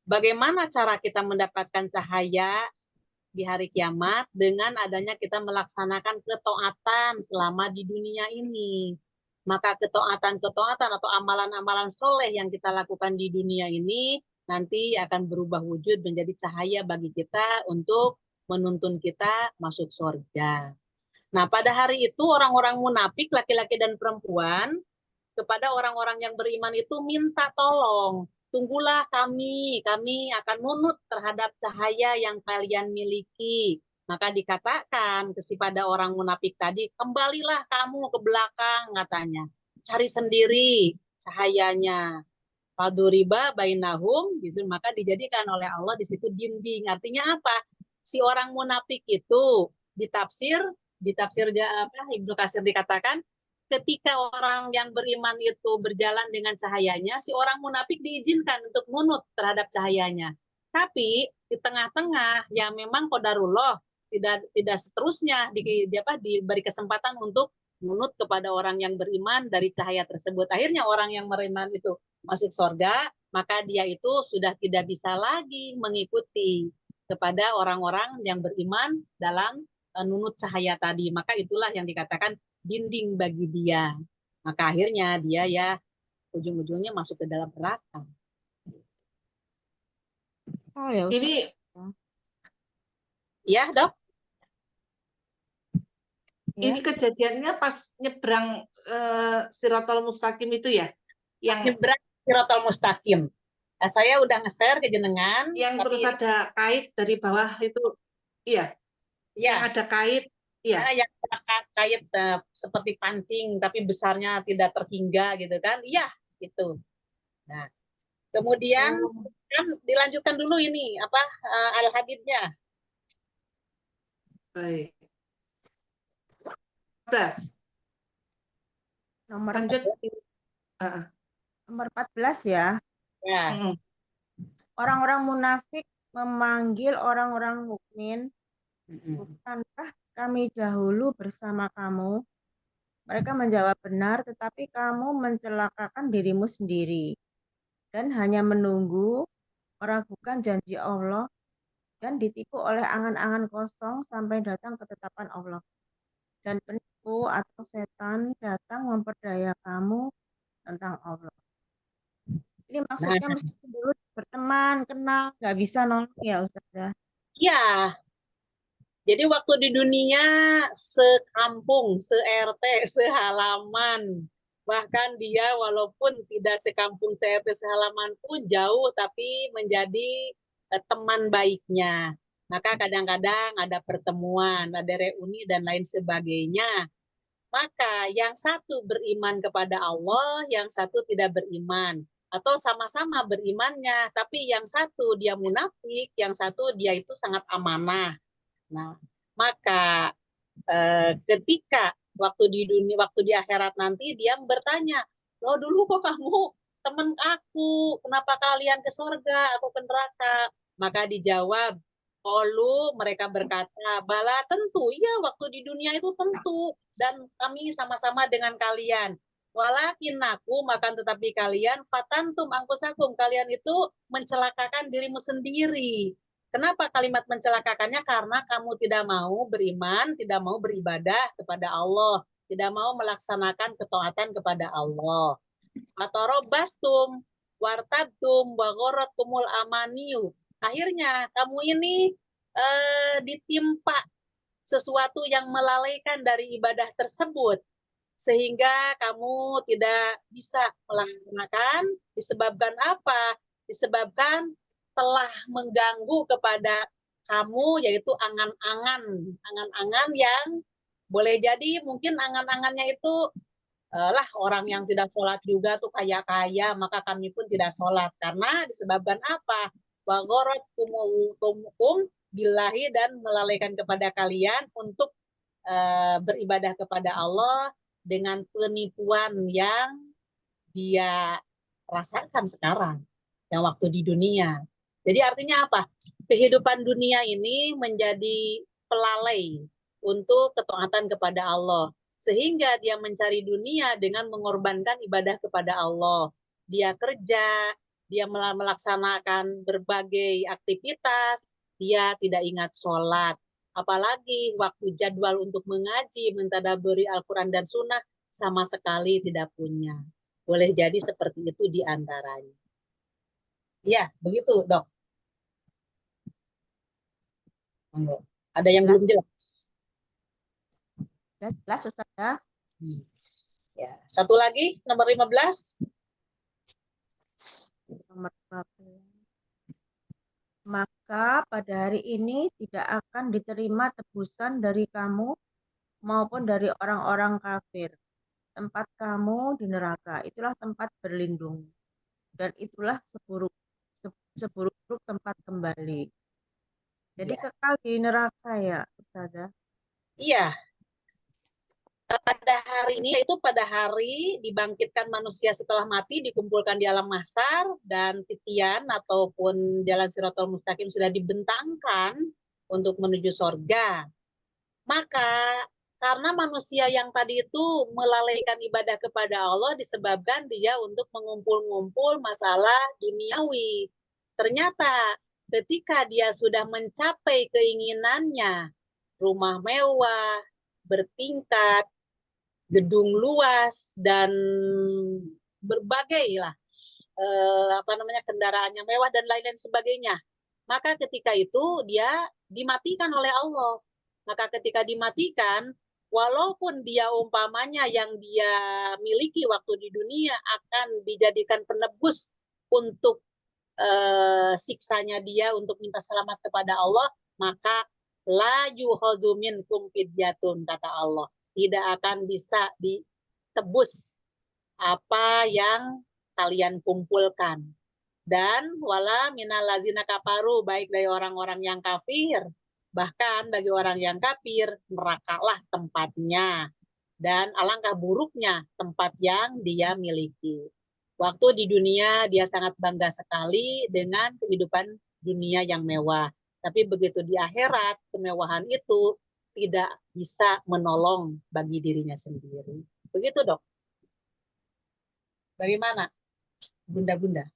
Bagaimana cara kita mendapatkan cahaya di hari kiamat? Dengan adanya kita melaksanakan ketaatan selama di dunia ini. Maka ketaatan-ketaatan atau amalan-amalan soleh yang kita lakukan di dunia ini nanti akan berubah wujud menjadi cahaya bagi kita untuk menuntun kita masuk surga. Nah, pada hari itu orang-orang munafik, laki-laki dan perempuan, kepada orang-orang yang beriman itu minta tolong. Tunggulah kami akan nunut terhadap cahaya yang kalian miliki. Maka dikatakan kepada orang munafik tadi, kembalilah kamu ke belakang, katanya. Cari sendiri cahayanya. Faduriba bainahum, maka dijadikan oleh Allah di situ dinding. Artinya apa? Si orang munafik itu ditafsir Ibnu Katsir dikatakan, ketika orang yang beriman itu berjalan dengan cahayanya, si orang munafik diizinkan untuk nunut terhadap cahayanya. Tapi di tengah-tengah ya memang qadarullah tidak seterusnya diberi kesempatan untuk nunut kepada orang yang beriman dari cahaya tersebut. Akhirnya orang yang beriman itu masuk surga, maka dia itu sudah tidak bisa lagi mengikuti kepada orang-orang yang beriman dalam nunut cahaya tadi. Maka itulah yang dikatakan dinding bagi dia. Maka akhirnya dia ya ujung-ujungnya masuk ke dalam neraka. Oh ya, Ini ya, Dok. ya. Ini kejadiannya pas nyebrang Siratal Mustaqim itu ya? Yang nyebrang Siratal Mustaqim. Nah, saya udah nge-share ke jenengan. Yang tapi terus ada kait dari bawah itu, iya? Ya. Yang ada kait, iya? Yang kait seperti pancing, tapi besarnya tidak terhingga gitu kan? Iya, itu. Nah, kemudian kan dilanjutkan dulu ini al-hadidnya. Baik. 14. Nomor Lanjut. nomor 14 ya. Ya. Orang-orang munafik memanggil orang-orang mukmin, bukankah kami dahulu bersama kamu? Mereka menjawab benar, tetapi kamu mencelakakan dirimu sendiri dan hanya menunggu meragukan janji Allah dan ditipu oleh angan-angan kosong sampai datang ketetapan Allah. Dan penipu atau setan datang memperdaya kamu tentang Allah. Ini maksudnya mesti dulu berteman, kenal, nggak bisa nolong ya Ustazah. Iya. Jadi waktu di dunia sekampung, se-RT, sehalaman. Bahkan dia walaupun tidak sekampung, se-RT, sehalaman pun jauh tapi menjadi teman baiknya. Maka kadang-kadang ada pertemuan, ada reuni dan lain sebagainya. Maka yang satu beriman kepada Allah, yang satu tidak beriman. Atau sama-sama berimannya, tapi yang satu dia munafik, yang satu dia itu sangat amanah. Nah, maka ketika waktu di akhirat nanti dia bertanya, "Loh dulu kok kamu teman aku, kenapa kalian ke surga atau ke neraka?" Maka dijawab, mereka berkata, "Bala tentu, ya waktu di dunia itu tentu dan kami sama-sama dengan kalian. Walakin aku makan tetapi kalian fatantum angkusakum, kalian itu mencelakakan dirimu sendiri." Kenapa kalimat mencelakakannya? Karena kamu tidak mau beriman, tidak mau beribadah kepada Allah, tidak mau melaksanakan ketaatan kepada Allah. Fatarobastum wartabtum waghoratkumul amaniyu. Akhirnya kamu ini ditimpa sesuatu yang melalaikan dari ibadah tersebut, sehingga kamu tidak bisa melaksanakan. Disebabkan apa? Disebabkan telah mengganggu kepada kamu, yaitu angan-angan yang boleh jadi mungkin angan-angannya itu lah orang yang tidak sholat juga tuh kaya-kaya, maka kami pun tidak sholat. Karena disebabkan apa? Wagorot kum billahi, dan melalaikan kepada kalian untuk beribadah kepada Allah dengan penipuan yang dia rasakan sekarang, yang waktu di dunia. Jadi artinya apa? Kehidupan dunia ini menjadi pelalai untuk ketaatan kepada Allah. Sehingga dia mencari dunia dengan mengorbankan ibadah kepada Allah. Dia kerja, dia melaksanakan berbagai aktivitas, dia tidak ingat sholat. Apalagi waktu jadwal untuk mengaji, mentadaburi Al-Quran dan Sunnah, sama sekali tidak punya. Boleh jadi seperti itu di antaranya. Ya, begitu, Dok. Ada yang belum jelas? Ya, jelas Ustazah. Ya, satu lagi, nomor 15. Nomor 15. Maka pada hari ini tidak akan diterima tebusan dari kamu maupun dari orang-orang kafir. Tempat kamu di neraka, itulah tempat berlindung. Dan itulah seburuk-buruk tempat kembali. Jadi Ya. kekal di neraka ya, Ustazah? Iya. Pada hari ini, yaitu pada hari dibangkitkan manusia setelah mati, dikumpulkan di alam mahsyar, dan titian ataupun jalan Shirathul Mustaqim sudah dibentangkan untuk menuju sorga. Maka karena manusia yang tadi itu melalaikan ibadah kepada Allah disebabkan dia untuk mengumpul-ngumpul masalah duniawi. Ternyata ketika dia sudah mencapai keinginannya, rumah mewah, bertingkat, gedung luas, dan berbagai lah kendaraannya mewah dan lain-lain sebagainya, maka ketika itu dia dimatikan oleh Allah. Maka ketika dimatikan, walaupun dia umpamanya yang dia miliki waktu di dunia akan dijadikan penebus untuk siksanya dia, untuk minta selamat kepada Allah, maka la yuhadzu minkum fidyatun, kata Allah, tidak akan bisa ditebus apa yang kalian kumpulkan. Dan wala minal lazina kafaru, baik dari orang-orang yang kafir, bahkan bagi orang yang kafir, nerakalah tempatnya. Dan alangkah buruknya tempat yang dia miliki. Waktu di dunia dia sangat bangga sekali dengan kehidupan dunia yang mewah. Tapi begitu di akhirat, kemewahan itu tidak bisa menolong bagi dirinya sendiri. Begitu, Dok. Bagaimana, Bunda-bunda?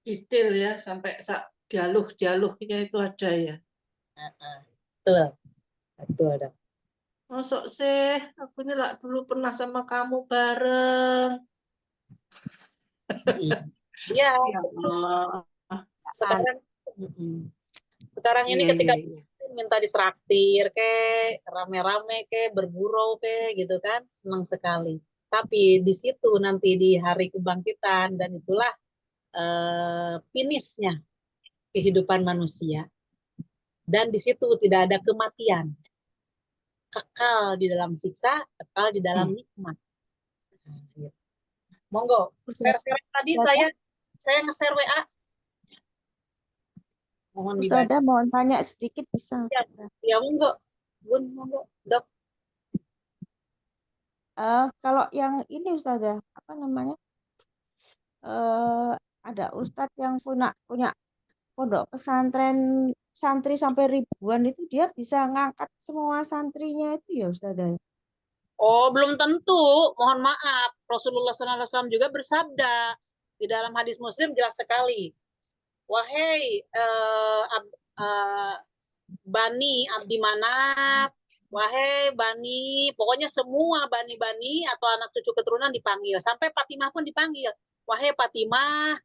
Detail ya, sampai dialog-dialognya itu ada ya. Betul. Betul, Dok. Masuk sih, aku ini lah dulu pernah sama kamu bareng. Iya. Ya Allah. Sekarang ini Iya, ketika iya, iya. minta ditraktir rame-rame bergurau gitu kan, senang sekali. Tapi di situ nanti di hari kebangkitan, dan itulah finishnya kehidupan manusia. Dan di situ tidak ada kematian. Kekal di dalam siksa, kekal di dalam nikmat. Nah, gitu. Monggo, share tadi saya nge-share WA. Mohon dibantu. Ustazah mau tanya sedikit bisa? Ya monggo. Bun, monggo, Dok. Kalau yang ini Ustazah, apa namanya? Ada ustadz yang punya pondok pesantren santri sampai ribuan, itu dia bisa ngangkat semua santrinya itu ya Ustazah? Oh, belum tentu. Mohon maaf. Rasulullah SAW juga bersabda di dalam hadis Muslim jelas sekali. wahai Bani Abdi Manaf, wahai Bani, pokoknya semua Bani-Bani atau anak cucu keturunan dipanggil. Sampai Fatimah pun dipanggil. Wahai Fatimah,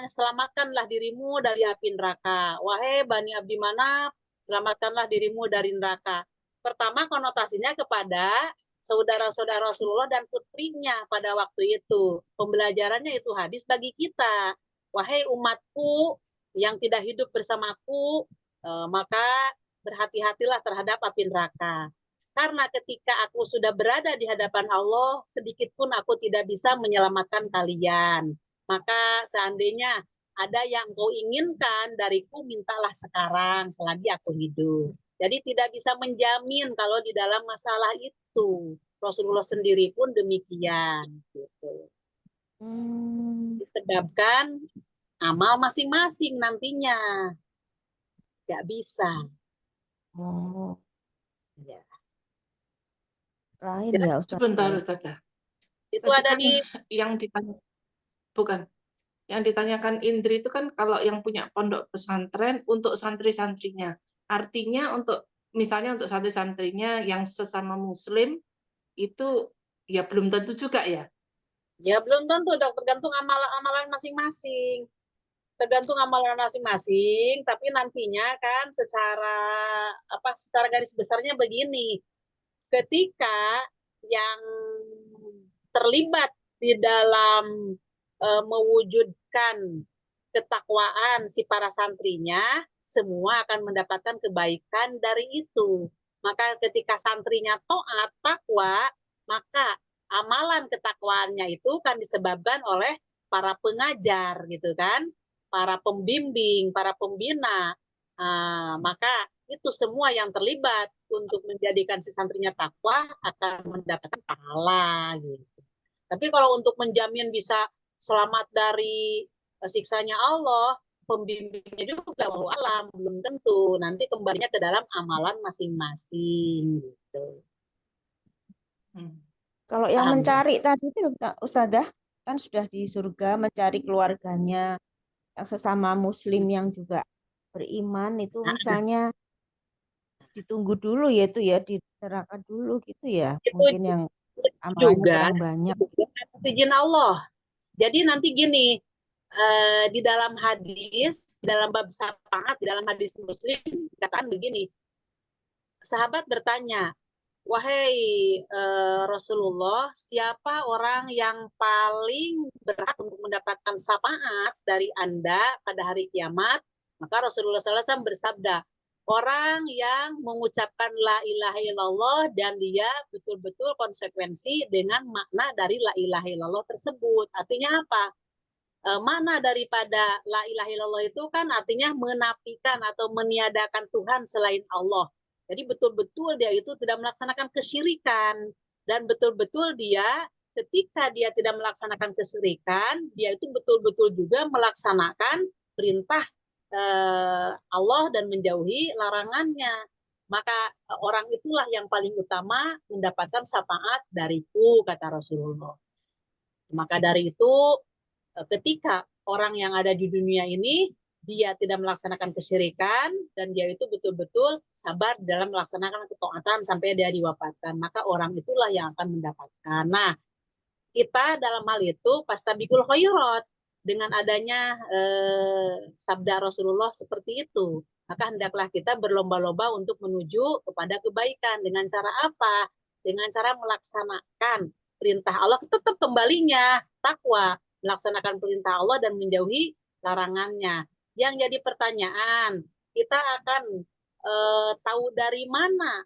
selamatkanlah dirimu dari api neraka. Wahai Bani Abdi Manaf, selamatkanlah dirimu dari neraka. Pertama konotasinya kepada saudara-saudara Rasulullah dan putrinya pada waktu itu. Pembelajarannya itu hadis bagi kita. Wahai umatku yang tidak hidup bersamaku, maka berhati-hatilah terhadap api neraka. Karena ketika aku sudah berada di hadapan Allah, sedikit pun aku tidak bisa menyelamatkan kalian. Maka seandainya ada yang kau inginkan dariku, mintalah sekarang selagi aku hidup. Jadi tidak bisa menjamin kalau di dalam masalah itu. Rasulullah sendiri pun demikian. Gitu. Disebabkan amal masing-masing nantinya. Nggak bisa. Oh, Ya. lain ya Ustaz. Sebentar, Ustazah. Itu Tadi ada kan di yang ditanya, bukan. Yang ditanyakan Indri itu kan kalau yang punya pondok pesantren untuk santri-santrinya. Artinya misalnya untuk santri-santrinya yang sesama muslim itu ya belum tentu juga ya. Ya belum tentu dong, tergantung amalan masing-masing. Tergantung amalan masing-masing, tapi nantinya kan secara garis besarnya begini. Ketika yang terlibat di dalam mewujudkan ketakwaan si para santrinya, semua akan mendapatkan kebaikan dari itu. Maka ketika santrinya taat, takwa, maka amalan ketakwaannya itu kan disebabkan oleh para pengajar gitu kan, para pembimbing, para pembina. Maka itu semua yang terlibat untuk menjadikan si santrinya takwa akan mendapatkan pahala gitu. Tapi kalau untuk menjamin bisa selamat dari siksanya Allah, pembimbingnya juga wallahu alam belum tentu. Nanti kembalinya ke dalam amalan masing-masing gitu. Kalau yang Paham ya? mencari tadi itu Ustazah kan sudah di surga mencari keluarganya yang sesama muslim yang juga beriman itu misalnya ditunggu dulu ya itu ya di neraka dulu gitu ya. Itu Mungkin yang amalannya juga kurang banyak. izin Allah. Jadi nanti gini, di dalam hadis, dalam bab syafaat, di dalam hadis Muslim dikatakan begini. Sahabat bertanya, wahai Rasulullah, siapa orang yang paling berhak untuk mendapatkan syafaat dari Anda pada hari kiamat? Maka Rasulullah SAW bersabda, orang yang mengucapkan la ilaha illallah dan dia betul-betul konsekuensi dengan makna dari la ilaha illallah tersebut. Artinya apa? Makna daripada la ilaha illallah itu kan artinya menafikan atau meniadakan Tuhan selain Allah. Jadi betul-betul dia itu tidak melaksanakan kesyirikan, dan betul-betul dia ketika dia tidak melaksanakan kesyirikan, dia itu betul-betul juga melaksanakan perintah Allah dan menjauhi larangannya. Maka orang itulah yang paling utama mendapatkan syafaat dariku, kata Rasulullah. Maka dari itu ketika orang yang ada di dunia ini dia tidak melaksanakan kesyirikan dan dia itu betul-betul sabar dalam melaksanakan ketaatan sampai dia diwafatkan, maka orang itulah yang akan mendapatkan. Nah, kita dalam hal itu fastabiqul khairat, dengan adanya sabda Rasulullah seperti itu, maka hendaklah kita berlomba-lomba untuk menuju kepada kebaikan. Dengan cara apa? Dengan cara melaksanakan perintah Allah, tetap kembalinya takwa, melaksanakan perintah Allah dan menjauhi larangannya. Yang jadi pertanyaan, kita akan tahu dari mana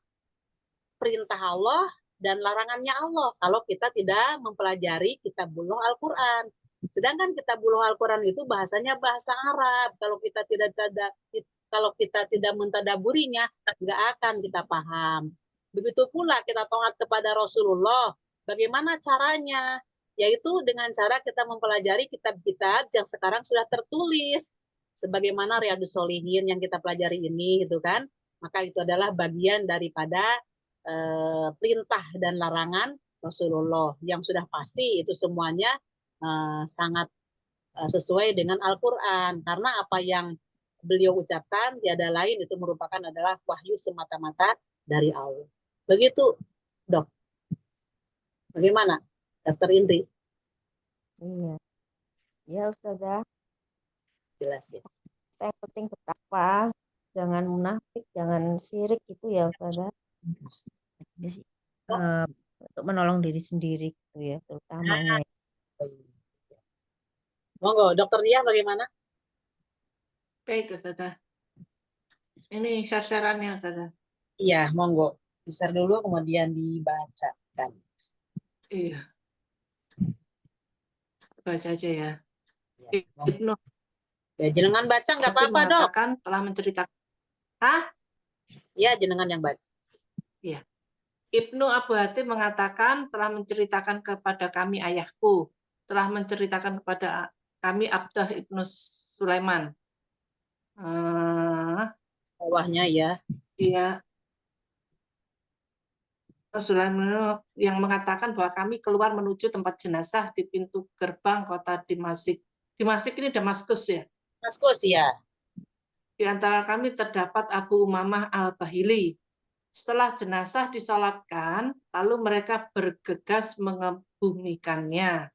perintah Allah dan larangannya Allah kalau kita tidak mempelajari kitabullah Al-Quran. Sedangkan kitabullah Al-Quran itu bahasanya bahasa Arab. Kalau kita tidak mentadaburinya, nggak akan kita paham. Begitu pula kita taat kepada Rasulullah. Bagaimana caranya? Yaitu dengan cara kita mempelajari kitab-kitab yang sekarang sudah tertulis. Sebagaimana Riyadhus Shalihin yang kita pelajari ini, gitu kan? Maka itu adalah bagian daripada perintah dan larangan Rasulullah yang sudah pasti itu semuanya sangat sesuai dengan Al-Quran. Karena apa yang beliau ucapkan tiada lain itu merupakan adalah wahyu semata-mata dari Allah. Begitu, Dok. Bagaimana, Dr. Indri? Iya. Ya, Ustazah. Jelasin. Yang penting bertakwa, jangan munafik, jangan syirik gitu ya, Ustazah. Untuk menolong diri sendiri gitu ya, terutamanya. Monggo, Dokter Dia bagaimana? Baik, Ustazah. Ini share-sharannya, Ustazah. Iya, monggo. Share dulu kemudian dibacakan. Iya. Baca aja ya. Ya, Ibnu ya jenengan baca nggak apa-apa, Dok. mengatakan telah menceritakan. Hah? Ya, jenengan yang baca. Iya. Ibnu Abu Hatim mengatakan telah menceritakan kepada kami ayahku, telah menceritakan kepada kami Abdah Ibnu Sulaiman. Bawahnya ya. Iya. Sulaiman yang mengatakan bahwa kami keluar menuju tempat jenazah di pintu gerbang kota Damasik. Damasik ini Damaskus ya. Damaskus ya. Di antara kami terdapat Abu Umamah Al-Bahili. Setelah jenazah disolatkan, lalu mereka bergegas mengebumikannya.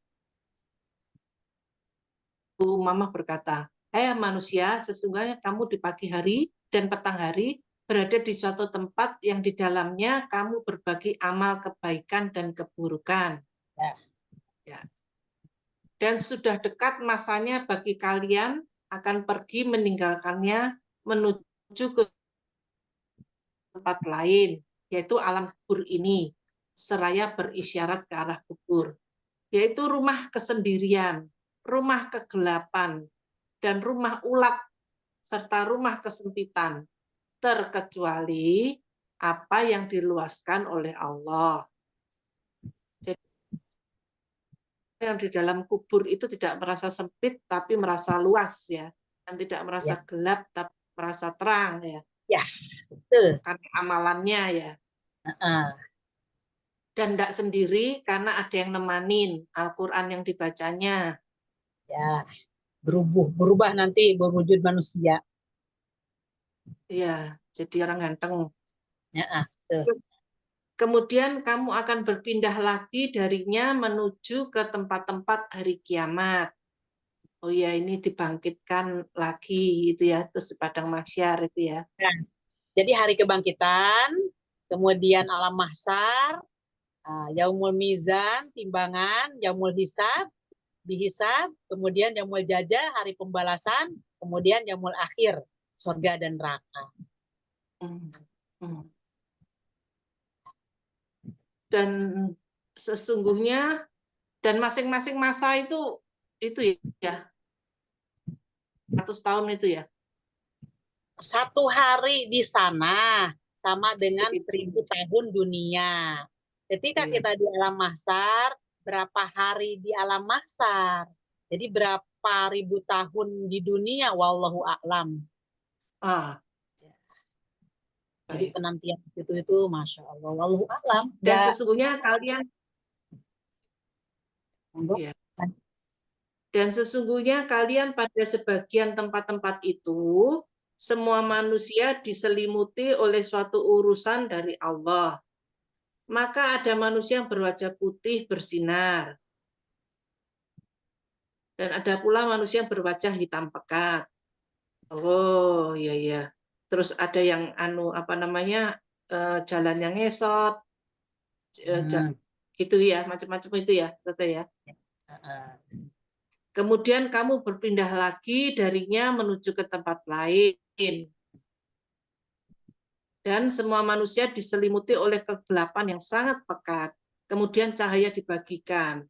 Abu Umamah berkata, "Hai manusia, sesungguhnya kamu di pagi hari dan petang hari berada di suatu tempat yang di dalamnya kamu berbagi amal kebaikan dan keburukan. Ya. Dan sudah dekat masanya bagi kalian akan pergi meninggalkannya menuju ke tempat lain, yaitu alam kubur ini, seraya berisyarat ke arah kubur, yaitu rumah kesendirian, rumah kegelapan, dan rumah ulat, serta rumah kesempitan, terkecuali apa yang diluaskan oleh Allah." Jadi yang di dalam kubur itu tidak merasa sempit, tapi merasa luas ya, dan tidak merasa gelap, tapi merasa terang ya. Ya, betul. Karena amalannya ya. Dan tidak sendiri karena ada yang nemanin Al-Quran yang dibacanya. Ya, berubah nanti berwujud manusia. Iya, jadi orang ganteng. Ya, Kemudian kamu akan berpindah lagi darinya menuju ke tempat-tempat hari kiamat. Oh ya, ini dibangkitkan lagi itu ya, terus di padang mahsyar itu ya. Nah, jadi hari kebangkitan, kemudian alam mahsyar, yaumul mizan, timbangan, yaumul hisab, dihisab, kemudian yaumul jajah, hari pembalasan, kemudian yaumul akhir, surga dan neraka. Dan sesungguhnya dan masing-masing masa itu ya 100 tahun itu ya. 1 hari di sana sama dengan 1000 tahun dunia. Ketika kita di alam mahsyar, berapa hari di alam mahsyar? Jadi berapa ribu tahun di dunia, wallahu a'lam. Jadi penantian itu masya Allah, wallahu a'lam. Dan sesungguhnya kalian Dan sesungguhnya kalian pada sebagian tempat-tempat itu, semua manusia diselimuti oleh suatu urusan dari Allah. Maka ada manusia yang berwajah putih bersinar. Dan ada pula manusia yang berwajah hitam pekat. Oh, iya iya. Terus ada yang jalan yang ngesot. Gitu ya, macam-macam itu ya, kata ya. Kemudian kamu berpindah lagi darinya menuju ke tempat lain. Dan semua manusia diselimuti oleh kegelapan yang sangat pekat. Kemudian cahaya dibagikan.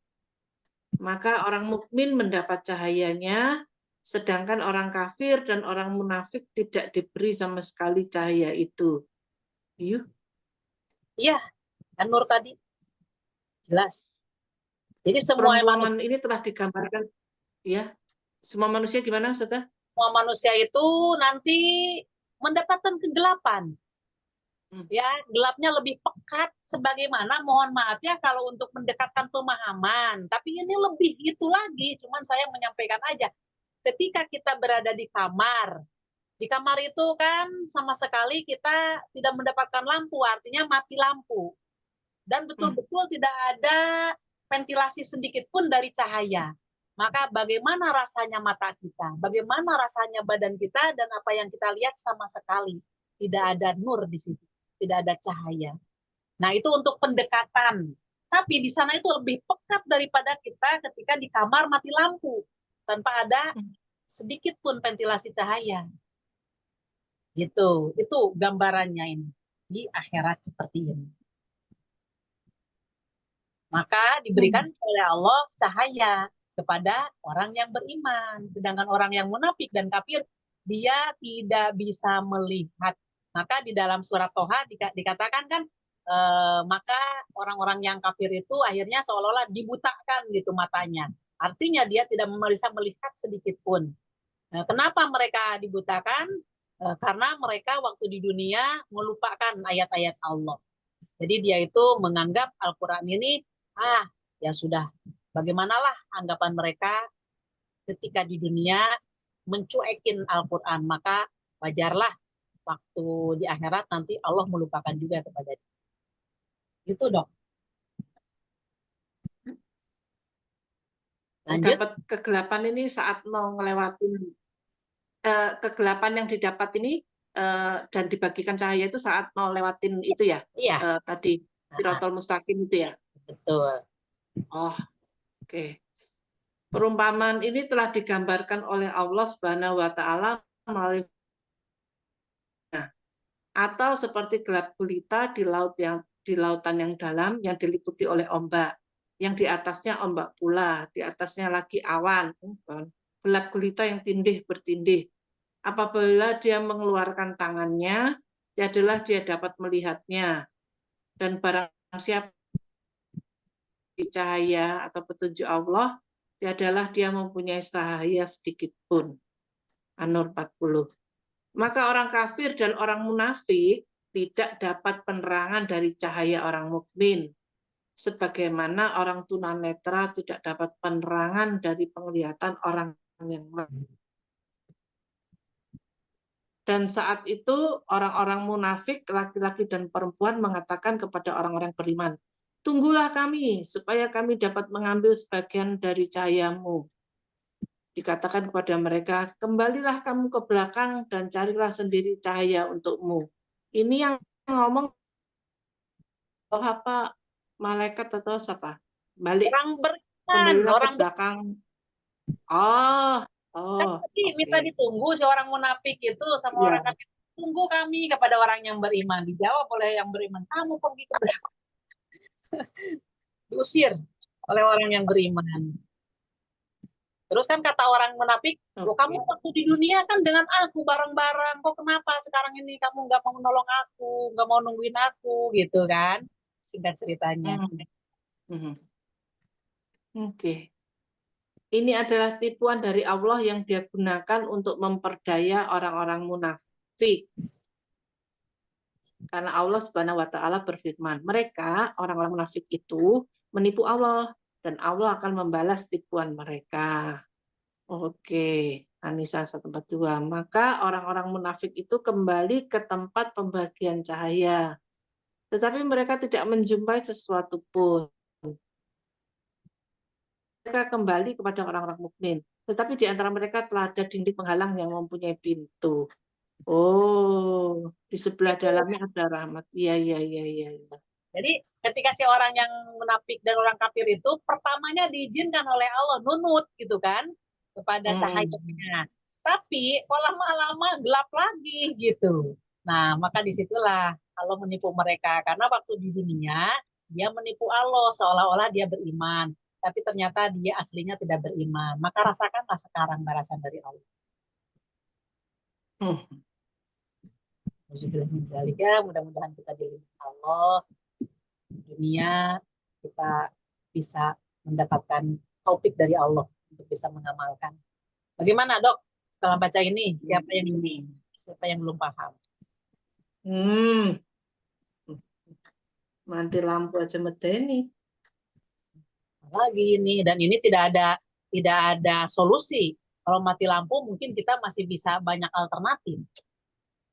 Maka orang mukmin mendapat cahayanya, sedangkan orang kafir dan orang munafik tidak diberi sama sekali cahaya itu. Iya, kan Nur tadi. Jelas. Jadi semua perumpamaan ini telah digambarkan. Ya, semua manusia gimana, Ustazah? Semua manusia itu nanti mendapatkan kegelapan. Ya, gelapnya lebih pekat sebagaimana, mohon maaf ya kalau untuk mendekatkan pemahaman, tapi ini lebih itu lagi, cuman saya menyampaikan aja. Ketika kita berada di kamar itu kan sama sekali kita tidak mendapatkan lampu, artinya mati lampu. Dan betul-betul tidak ada ventilasi sedikit pun dari cahaya. Maka bagaimana rasanya mata kita, bagaimana rasanya badan kita, dan apa yang kita lihat sama sekali tidak ada nur di situ, tidak ada cahaya. Nah, itu untuk pendekatan. Tapi di sana itu lebih pekat daripada kita ketika di kamar mati lampu tanpa ada sedikit pun ventilasi cahaya. Gitu. Itu gambarannya ini di akhirat seperti ini. Maka diberikan oleh Allah cahaya kepada orang yang beriman. Sedangkan orang yang munafik dan kafir, dia tidak bisa melihat. Maka di dalam surat Toha dikatakan kan, maka orang-orang yang kafir itu akhirnya seolah-olah dibutakan gitu matanya. Artinya dia tidak bisa melihat sedikit pun. Nah, kenapa mereka dibutakan? Karena mereka waktu di dunia melupakan ayat-ayat Allah. Jadi dia itu menganggap Al-Quran ini, ya sudah, bagaimanalah anggapan mereka ketika di dunia mencuekin Al-Quran, maka wajarlah waktu di akhirat nanti Allah melupakan juga kepada dia. Itu dong. Lanjut. Dapat kegelapan ini saat mau ngelewatin kegelapan yang didapat ini dan dibagikan cahaya itu saat mau lewatin itu ya? Iya. Tadi Siratal Mustaqim itu ya? Betul. Oh, oke. Perumpamaan ini telah digambarkan oleh Allah Subhanahu wa Ta'ala melalui atau seperti gelap gulita di lautan yang dalam yang diliputi oleh ombak, yang di atasnya ombak pula, di atasnya lagi awan, gelap gulita yang tindih bertindih. Apabila dia mengeluarkan tangannya, jadilah dia dapat melihatnya. Dan barang siapa di cahaya atau petunjuk Allah, adalah dia mempunyai cahaya sedikit pun. An-Nur 40. Maka orang kafir dan orang munafik tidak dapat penerangan dari cahaya orang mukmin, sebagaimana orang tunanetra tidak dapat penerangan dari penglihatan orang yang dan saat itu orang-orang munafik laki-laki dan perempuan mengatakan kepada orang-orang beriman, tunggulah kami supaya kami dapat mengambil sebagian dari cahayamu. Dikatakan kepada mereka, kembalilah kamu ke belakang dan carilah sendiri cahaya untukmu. Ini yang ngomong apa malaikat atau siapa? Balik orang beriman, kembalilah orang ke belakang. Oh, tadi minta ditunggu si orang munafik itu sama orang kafir. Tunggu kami kepada orang yang beriman. Dijawab oleh yang beriman, kamu pergi ke belakang. Diusir oleh orang yang beriman. Terus kan kata orang munafik, kamu waktu di dunia kan dengan aku bareng-bareng, kok kenapa sekarang ini kamu nggak mau menolong aku, nggak mau nungguin aku, gitu kan? Singkat ceritanya. Oke. Ini adalah tipuan dari Allah yang dia gunakan untuk memperdaya orang-orang munafik. Karena Allah Subhanahu wa Ta'ala berfirman, mereka orang-orang munafik itu menipu Allah dan Allah akan membalas tipuan mereka. Oke, Anissa 142. Maka orang-orang munafik itu kembali ke tempat pembagian cahaya. Tetapi mereka tidak menjumpai sesuatu pun. Mereka kembali kepada orang-orang mukmin. Tetapi di antara mereka telah ada dinding penghalang yang mempunyai pintu. Oh, di sebelah dalamnya ada rahmat. Iya. Jadi ketika si orang yang munafik dan orang kafir itu pertamanya diizinkan oleh Allah nunut gitu kan kepada cahayanya. Tapi kok lama-lama gelap lagi gitu. Nah, maka disitulah Allah menipu mereka karena waktu di dunia dia menipu Allah seolah-olah dia beriman, tapi ternyata dia aslinya tidak beriman. Maka rasakanlah sekarang balasan dari Allah. Mudah-mudahan kita dilindungi Allah. Dunia kita bisa mendapatkan taufik dari Allah untuk bisa mengamalkan. Bagaimana dok? Setelah baca ini, siapa yang belum paham? Mati lampu aja medeni. Lagi ini, dan ini tidak ada solusi. Kalau mati lampu mungkin kita masih bisa banyak alternatif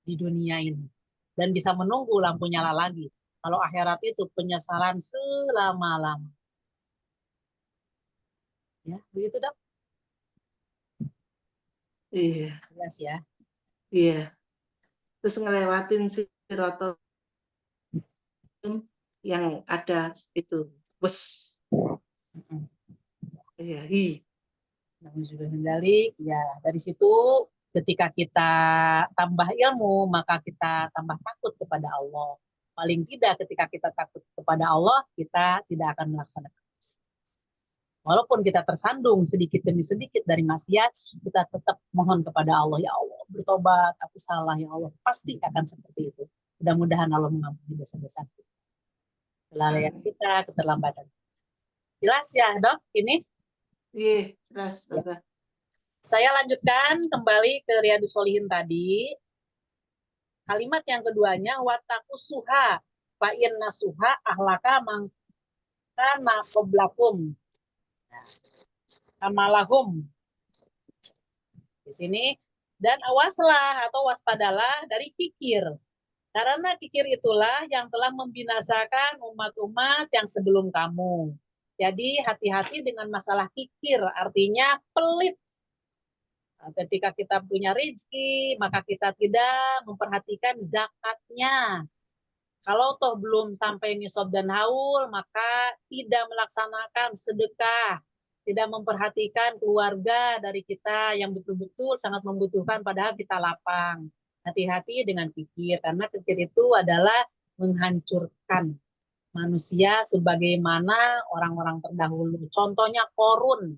di dunia ini dan bisa menunggu lampu nyala lagi. Kalau akhirat itu penyesalan selama-lama. Ya, begitu Dok? Iya, Jelas ya. iya. Terus ngelewatin siratal yang ada itu. Bus. Iya, Namun sudah mendalik, ya dari situ ketika kita tambah ilmu, maka kita tambah takut kepada Allah. Paling tidak ketika kita takut kepada Allah, kita tidak akan melaksanakan. Walaupun kita tersandung sedikit demi sedikit dari maksiat, kita tetap mohon kepada Allah, ya Allah, bertobat, aku salah, ya Allah. Pasti akan seperti itu. Mudah-mudahan Allah mengampuni dosa-dosa kita. Kelalaian kita, keterlambatan. Jelas ya, Dok? Ini? iya, jelas. Ya. Saya lanjutkan kembali ke Riyadhus Shalihin tadi. Kalimat yang keduanya, watakusuha, fa inna suha ahlaka mangkana qablakum. Amalahum. Di sini, dan awaslah atau waspadalah dari kikir. Karena kikir itulah yang telah membinasakan umat-umat yang sebelum kamu. Jadi hati-hati dengan masalah kikir, artinya pelit. Ketika kita punya rezeki, maka kita tidak memperhatikan zakatnya. Kalau toh belum sampai nisab dan haul, maka tidak melaksanakan sedekah, tidak memperhatikan keluarga dari kita yang betul-betul sangat membutuhkan padahal kita lapang. Hati-hati dengan kikir, karena kikir itu adalah menghancurkan manusia sebagaimana orang-orang terdahulu. Contohnya Korun.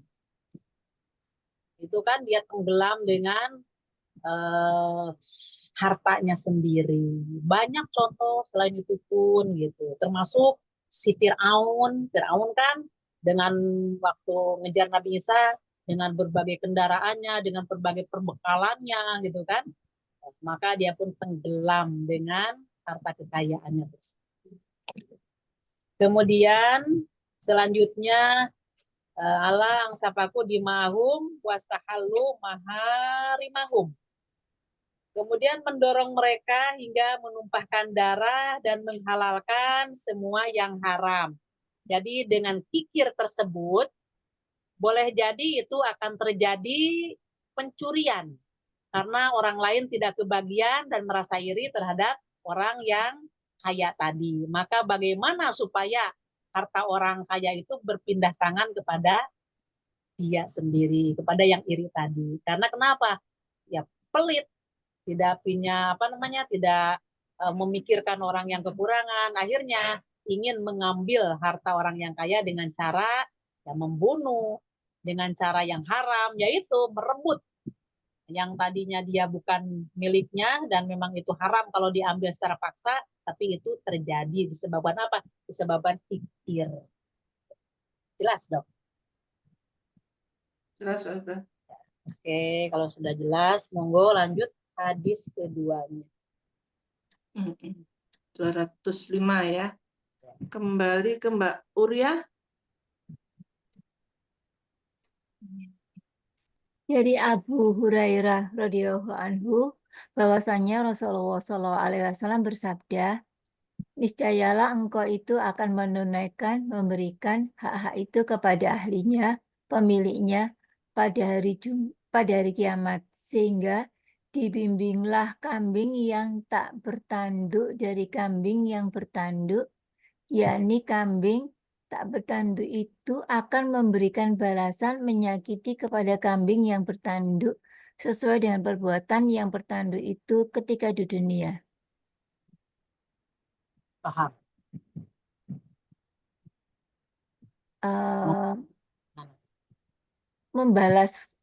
Itu kan dia tenggelam dengan hartanya sendiri. Banyak contoh selain itu pun gitu. Termasuk si Fir'aun. Fir'aun kan dengan waktu ngejar Nabi Isa dengan berbagai kendaraannya, dengan berbagai perbekalannya gitu kan. Maka dia pun tenggelam dengan harta kekayaannya. Kemudian selanjutnya Allah angsapaku dimahum wastahallu maharimahum. Kemudian mendorong mereka hingga menumpahkan darah dan menghalalkan semua yang haram. Jadi dengan kikir tersebut, boleh jadi itu akan terjadi pencurian. Karena orang lain tidak kebagian dan merasa iri terhadap orang yang kaya tadi. Maka bagaimana supaya harta orang kaya itu berpindah tangan kepada dia sendiri, kepada yang iri tadi. Karena kenapa? Ya pelit. Tidak punya tidak memikirkan orang yang kekurangan, akhirnya ingin mengambil harta orang yang kaya dengan cara membunuh, dengan cara yang haram, yaitu merebut yang tadinya dia bukan miliknya dan memang itu haram kalau diambil secara paksa, tapi itu terjadi disebabkan apa? Disebabkan kikir. Jelas, Dok? Jelas, Ustaz. Oke, kalau sudah jelas, monggo lanjut hadis keduanya. 205 ya. Kembali ke Mbak Uria. Jadi Abu Hurairah radhiyallahu anhu bahwasanya Rasulullah SAW bersabda, niscayalah engkau itu akan menunaikan, memberikan hak-hak itu kepada ahlinya, pemiliknya pada hari kiamat, sehingga dibimbinglah kambing yang tak bertanduk dari kambing yang bertanduk, yakni kambing tak bertanduk itu akan memberikan balasan menyakiti kepada kambing yang bertanduk sesuai dengan perbuatan yang bertanduk itu ketika di dunia. Paham. Membalas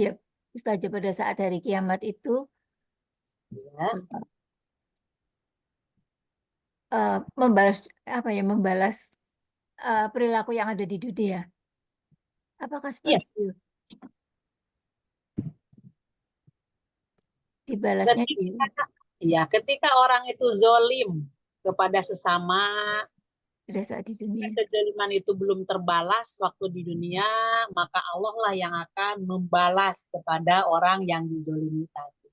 ya Ustazah pada saat hari kiamat itu Ya. membalas perilaku yang ada di dunia. Apakah seperti itu? Dibalasnya ketika orang itu zolim kepada sesama, pada saat di dunia. kezaliman itu belum terbalas waktu di dunia, maka Allah lah yang akan membalas kepada orang yang dizolimi tadi.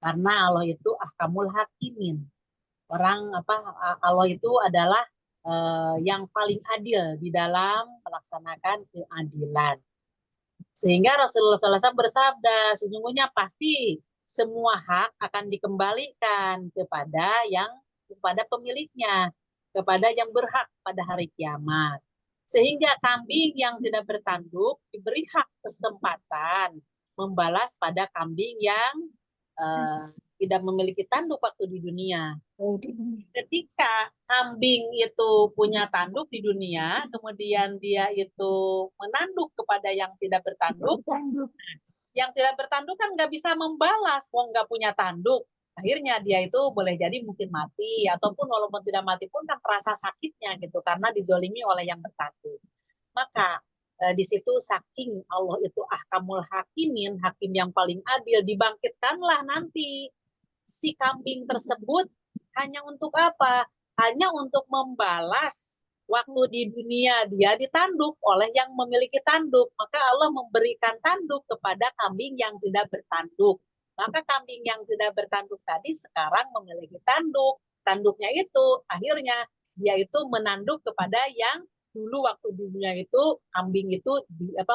Karena Allah itu ahkamul hakimin. Allah itu adalah yang paling adil di dalam melaksanakan keadilan. Sehingga Rasulullah SAW bersabda, sesungguhnya pasti semua hak akan dikembalikan kepada pemiliknya, kepada yang berhak pada hari kiamat. Sehingga kambing yang tidak bertanduk diberi hak kesempatan membalas pada kambing yang tidak memiliki tanduk waktu di dunia. Ketika kambing itu punya tanduk di dunia, kemudian dia itu menanduk kepada yang tidak bertanduk, yang tidak bertanduk kan nggak bisa membalas, wong nggak punya tanduk. Akhirnya dia itu boleh jadi mungkin mati, ataupun walaupun tidak mati pun kan terasa sakitnya gitu, karena dizolimi oleh yang bertanduk. Maka di situ saking Allah itu ahkamul hakimin, hakim yang paling adil, dibangkitkanlah nanti si kambing tersebut hanya untuk apa? Hanya untuk membalas waktu di dunia dia ditanduk oleh yang memiliki tanduk. Maka Allah memberikan tanduk kepada kambing yang tidak bertanduk. Maka kambing yang tidak bertanduk tadi sekarang memiliki tanduk. Tanduknya itu akhirnya dia itu menanduk kepada yang dulu waktu di dunia itu kambing itu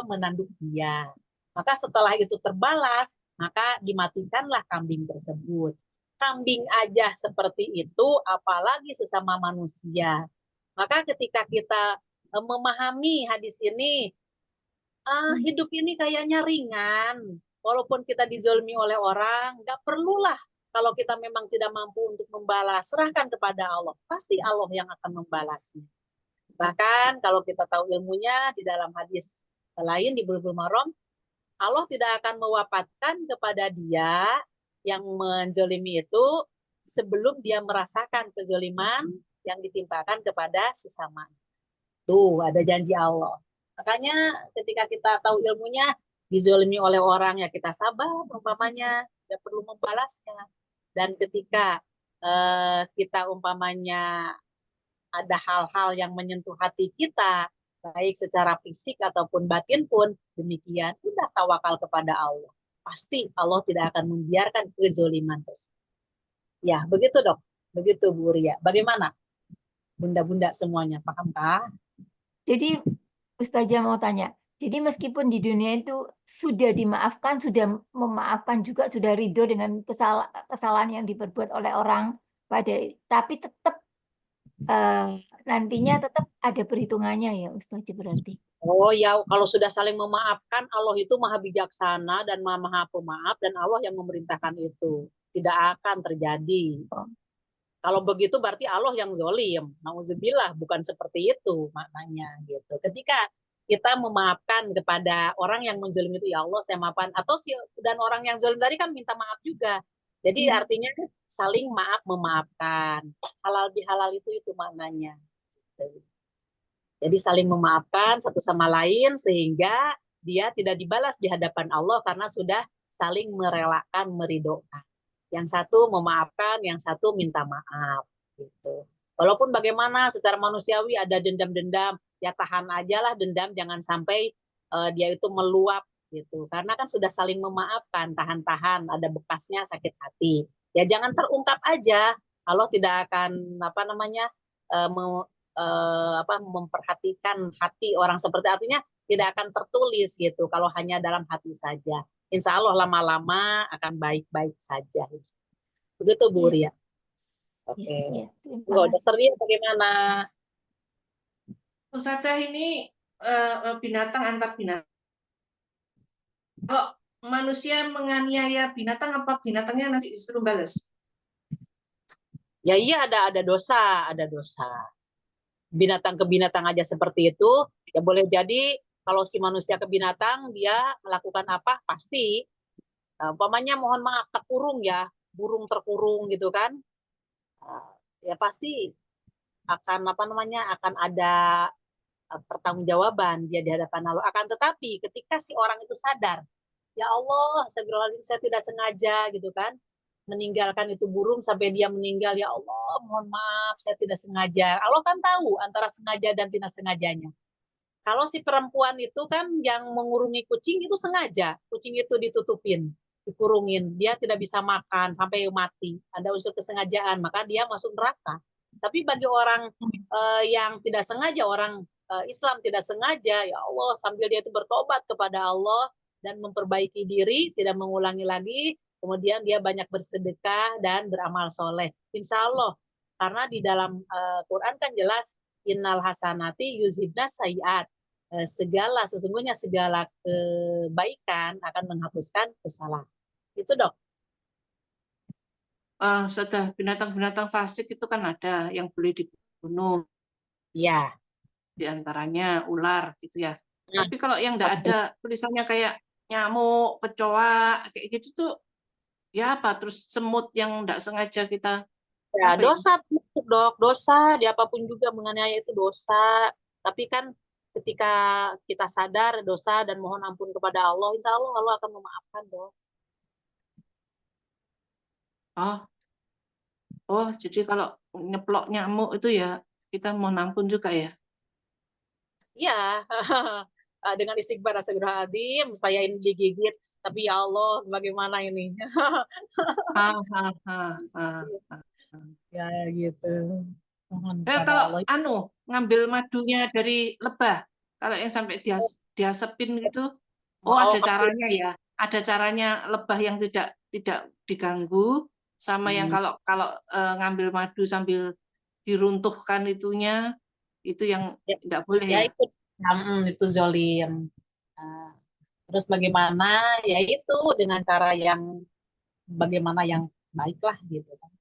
menanduk dia. Maka setelah itu terbalas, maka dimatikanlah kambing tersebut. Kambing aja seperti itu, apalagi sesama manusia. Maka ketika kita memahami hadis ini, hidup ini kayaknya ringan. Walaupun kita dizolimi oleh orang, nggak perlulah kalau kita memang tidak mampu untuk membalas, serahkan kepada Allah. Pasti Allah yang akan membalasnya. Bahkan kalau kita tahu ilmunya di dalam hadis lain di Bulughul Maram, Allah tidak akan mewafatkan kepada dia yang menzolimi itu sebelum dia merasakan kezoliman yang ditimpakan kepada sesama. Tuh, ada janji Allah. Makanya ketika kita tahu ilmunya, dizolimi oleh orang ya kita sabar, umpamanya, tidak perlu membalasnya. Dan ketika kita umpamanya ada hal-hal yang menyentuh hati kita, baik secara fisik ataupun batin pun, demikian, udah tawakal kepada Allah. Pasti Allah tidak akan membiarkan kezoliman tersebut. Ya, begitu dok. Begitu Bu Ria. Bagaimana? Bunda-bunda semuanya, pahamkah? Jadi Ustazah mau tanya, jadi meskipun di dunia itu sudah dimaafkan, sudah memaafkan juga, sudah ridho dengan kesalahan yang diperbuat oleh orang, tapi tetap nantinya tetap ada perhitungannya ya Ustazah berarti. Oh ya, kalau sudah saling memaafkan, Allah itu maha bijaksana dan maha pemaaf, dan Allah yang memerintahkan itu. Tidak akan terjadi. Kalau begitu berarti Allah yang zolim. Nauzubillah, bukan seperti itu maknanya gitu. Ketika kita memaafkan kepada orang yang menzolim itu, ya Allah saya maafkan. Dan orang yang zolim tadi kan minta maaf juga. Jadi artinya saling maaf memaafkan. Halal bihalal itu maknanya. Jadi saling memaafkan satu sama lain sehingga dia tidak dibalas di hadapan Allah karena sudah saling merelakan, meridhokan. Yang satu memaafkan, yang satu minta maaf. Gitu. Walaupun bagaimana secara manusiawi ada dendam-dendam, ya tahan aja lah dendam, jangan sampai dia itu meluap gitu. Karena kan sudah saling memaafkan, tahan-tahan, ada bekasnya sakit hati. Ya jangan terungkap aja. Allah tidak akan memperhatikan hati orang seperti, artinya tidak akan tertulis gitu kalau hanya dalam hati saja. Insya Allah lama-lama akan baik-baik saja. Begitu Bu Ria. Oke. Dokter Ria bagaimana? Ustazah, ini binatang antar binatang. Kalau manusia menganiaya binatang, apa binatangnya nanti disuruh balas? Ya iya, ada dosa, ada dosa. Binatang ke binatang aja seperti itu, ya boleh jadi kalau si manusia ke binatang dia melakukan apa pasti umpamanya mohon maaf terkurung ya, burung terkurung gitu kan, ya pasti akan akan ada pertanggungjawaban dia di hadapan Allah. Akan tetapi ketika si orang itu sadar, ya Allah, astagfirullahaladzim, saya tidak sengaja gitu kan, meninggalkan itu burung sampai dia meninggal, ya Allah, mohon maaf, saya tidak sengaja. Allah kan tahu antara sengaja dan tidak sengajanya. Kalau si perempuan itu kan yang mengurungi kucing itu sengaja, kucing itu ditutupin, dikurungin, dia tidak bisa makan sampai mati. Ada unsur kesengajaan, maka dia masuk neraka. Tapi bagi orang yang tidak sengaja, orang Islam tidak sengaja, ya Allah, sambil dia itu bertobat kepada Allah dan memperbaiki diri, tidak mengulangi lagi, kemudian dia banyak bersedekah dan beramal soleh. Insya Allah, karena di dalam Quran kan jelas, innal hasanati yuzhibna sayiat. Sesungguhnya segala kebaikan akan menghapuskan kesalahan. Itu dok. Sudah binatang-binatang fasik itu kan ada yang boleh dibunuh. Ya. Di antaranya ular gitu ya. Tapi kalau yang enggak ada tulisannya kayak nyamuk, kecoa, kayak gitu tuh ya apa? Terus semut yang enggak sengaja kita ya dosa dok, dosa, di apapun juga menganiaya itu dosa. Tapi kan ketika kita sadar dosa dan mohon ampun kepada Allah, insya Allah akan memaafkan dok. Oh, jadi kalau nyeplok nyamuk itu ya kita mohon ampun juga ya? Iya, dengan istighfar, astagfirullahaladzim, saya ini digigit, tapi ya Allah, bagaimana ini? Ya gitu. Kalau ngambil madunya dari lebah, kalau yang sampai diasepin gitu, ada caranya ya. Ada caranya lebah yang tidak diganggu, sama yang kalau ngambil madu sambil diruntuhkan itunya, itu yang tidak boleh ya. Itu zolim. Terus bagaimana? Ya itu dengan cara yang bagaimana yang baik lah gitu kan.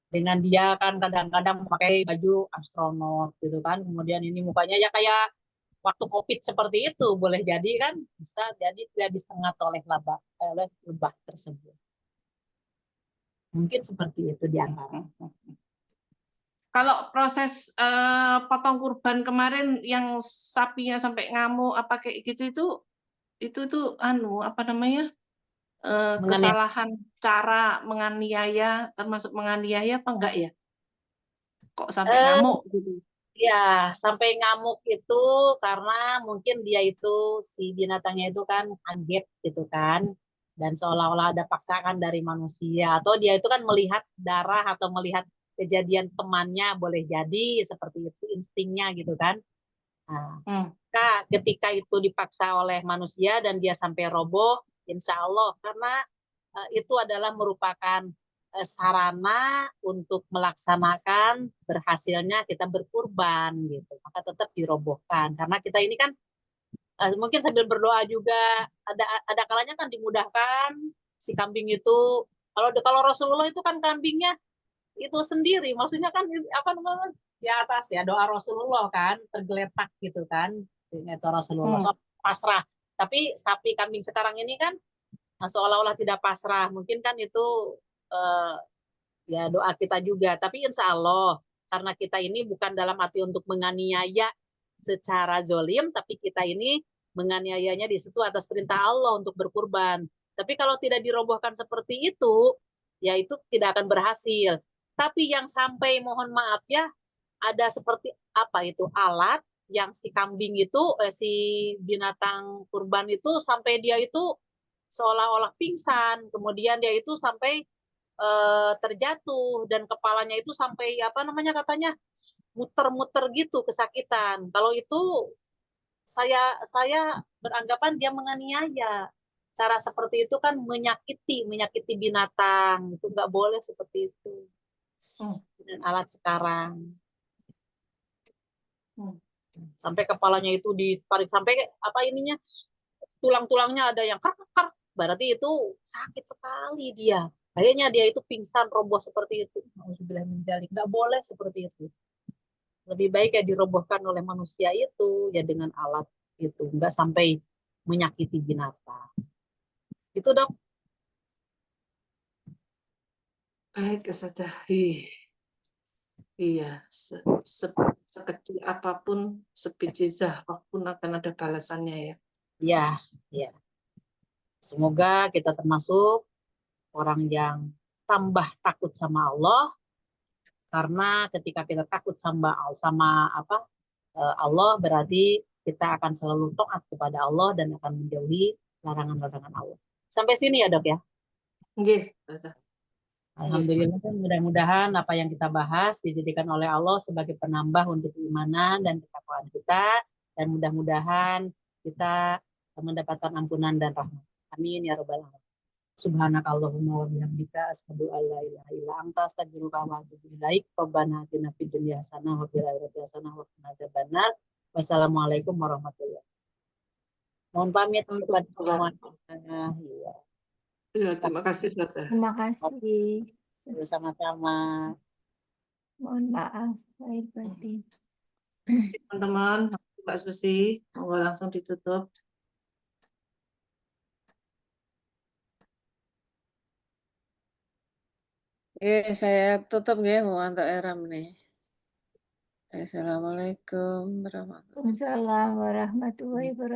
Dengan dia kan kadang-kadang pakai baju astronot gitu kan, kemudian ini mukanya ya kayak waktu COVID seperti itu, boleh jadi kan bisa jadi tidak disengat oleh lebah tersebut. Mungkin seperti itu di antara. Kalau proses potong kurban kemarin yang sapinya sampai ngamuk apa kayak gitu itu apa namanya? Kesalahan cara menganiaya, termasuk menganiaya apa enggak ya? Kok sampai ngamuk gitu? Ya, sampai ngamuk itu karena mungkin dia itu si binatangnya itu kan kaget gitu kan, dan seolah-olah ada paksaan dari manusia, atau dia itu kan melihat darah atau melihat kejadian temannya, boleh jadi seperti itu instingnya gitu kan. Nah, ketika itu dipaksa oleh manusia dan dia sampai roboh, insya Allah karena itu adalah merupakan sarana untuk melaksanakan berhasilnya kita berkurban gitu, maka tetap dirobohkan karena kita ini kan mungkin sambil berdoa juga ada kalanya kan dimudahkan si kambing itu. Kalau Rasulullah itu kan kambingnya itu sendiri, maksudnya kan apa namanya di atas ya, doa Rasulullah kan tergeletak gitu kan, itu Rasulullah pasrah. Tapi sapi kambing sekarang ini kan seolah-olah tidak pasrah, mungkin kan itu ya doa kita juga. Tapi insya Allah karena kita ini bukan dalam arti untuk menganiaya secara zolim, tapi kita ini menganiayanya di situ atas perintah Allah untuk berkurban. Tapi kalau tidak dirobohkan seperti itu, ya itu tidak akan berhasil. Tapi yang sampai mohon maaf ya, ada seperti apa itu alat yang si kambing itu, si binatang kurban itu sampai dia itu seolah-olah pingsan, kemudian dia itu sampai terjatuh dan kepalanya itu sampai apa namanya katanya muter-muter gitu kesakitan. Kalau itu saya beranggapan dia menganiaya. Cara seperti itu kan menyakiti binatang, itu nggak boleh seperti itu. Dengan alat sekarang. Sampai kepalanya itu ditarik sampai apa ininya tulang-tulangnya ada yang kar, berarti itu sakit sekali dia. Kayaknya dia itu pingsan roboh seperti itu. Nauzubillah min dzalik. Nggak boleh seperti itu. Lebih baik ya dirobohkan oleh manusia itu ya dengan alat itu, nggak sampai menyakiti binatang. Itu dok. Baik, sudah. Iya, sekecil apapun, sebiji zahwah pun akan ada balasannya ya. Iya. Semoga kita termasuk orang yang tambah takut sama Allah, karena ketika kita takut sama Allah, berarti kita akan selalu taat kepada Allah dan akan menjauhi larangan-larangan Allah. Sampai sini ya, Dok ya. Nggih, Ustazah. Alhamdulillah, mudah-mudahan apa yang kita bahas dijadikan oleh Allah sebagai penambah untuk keimanan dan ketakwaan kita, dan mudah-mudahan kita mendapatkan ampunan dan rahmat. Amin ya rabbal alamin. Subhanakallahumma wa bihamdika asyhadu an la ilaha illa anta astaghfiruka wa atubu ilaik. Rabbana atina fid dunya hasanah wa fil akhirati hasanah wa qina adzabannar. Wassalamualaikum warahmatullahi wabarakatuh. Mohon pamit kepada semuanya. Iya, terima kasih, Ustazah. Terima kasih. Sama-sama. Mohon maaf lahir batin. Teman-teman, Mbak Susi, mau langsung ditutup. Saya tutup nggih untuk Eram nih. Assalamualaikum warahmatullahi wabarakatuh. Waalaikumsalam warahmatullahi wabarakatuh.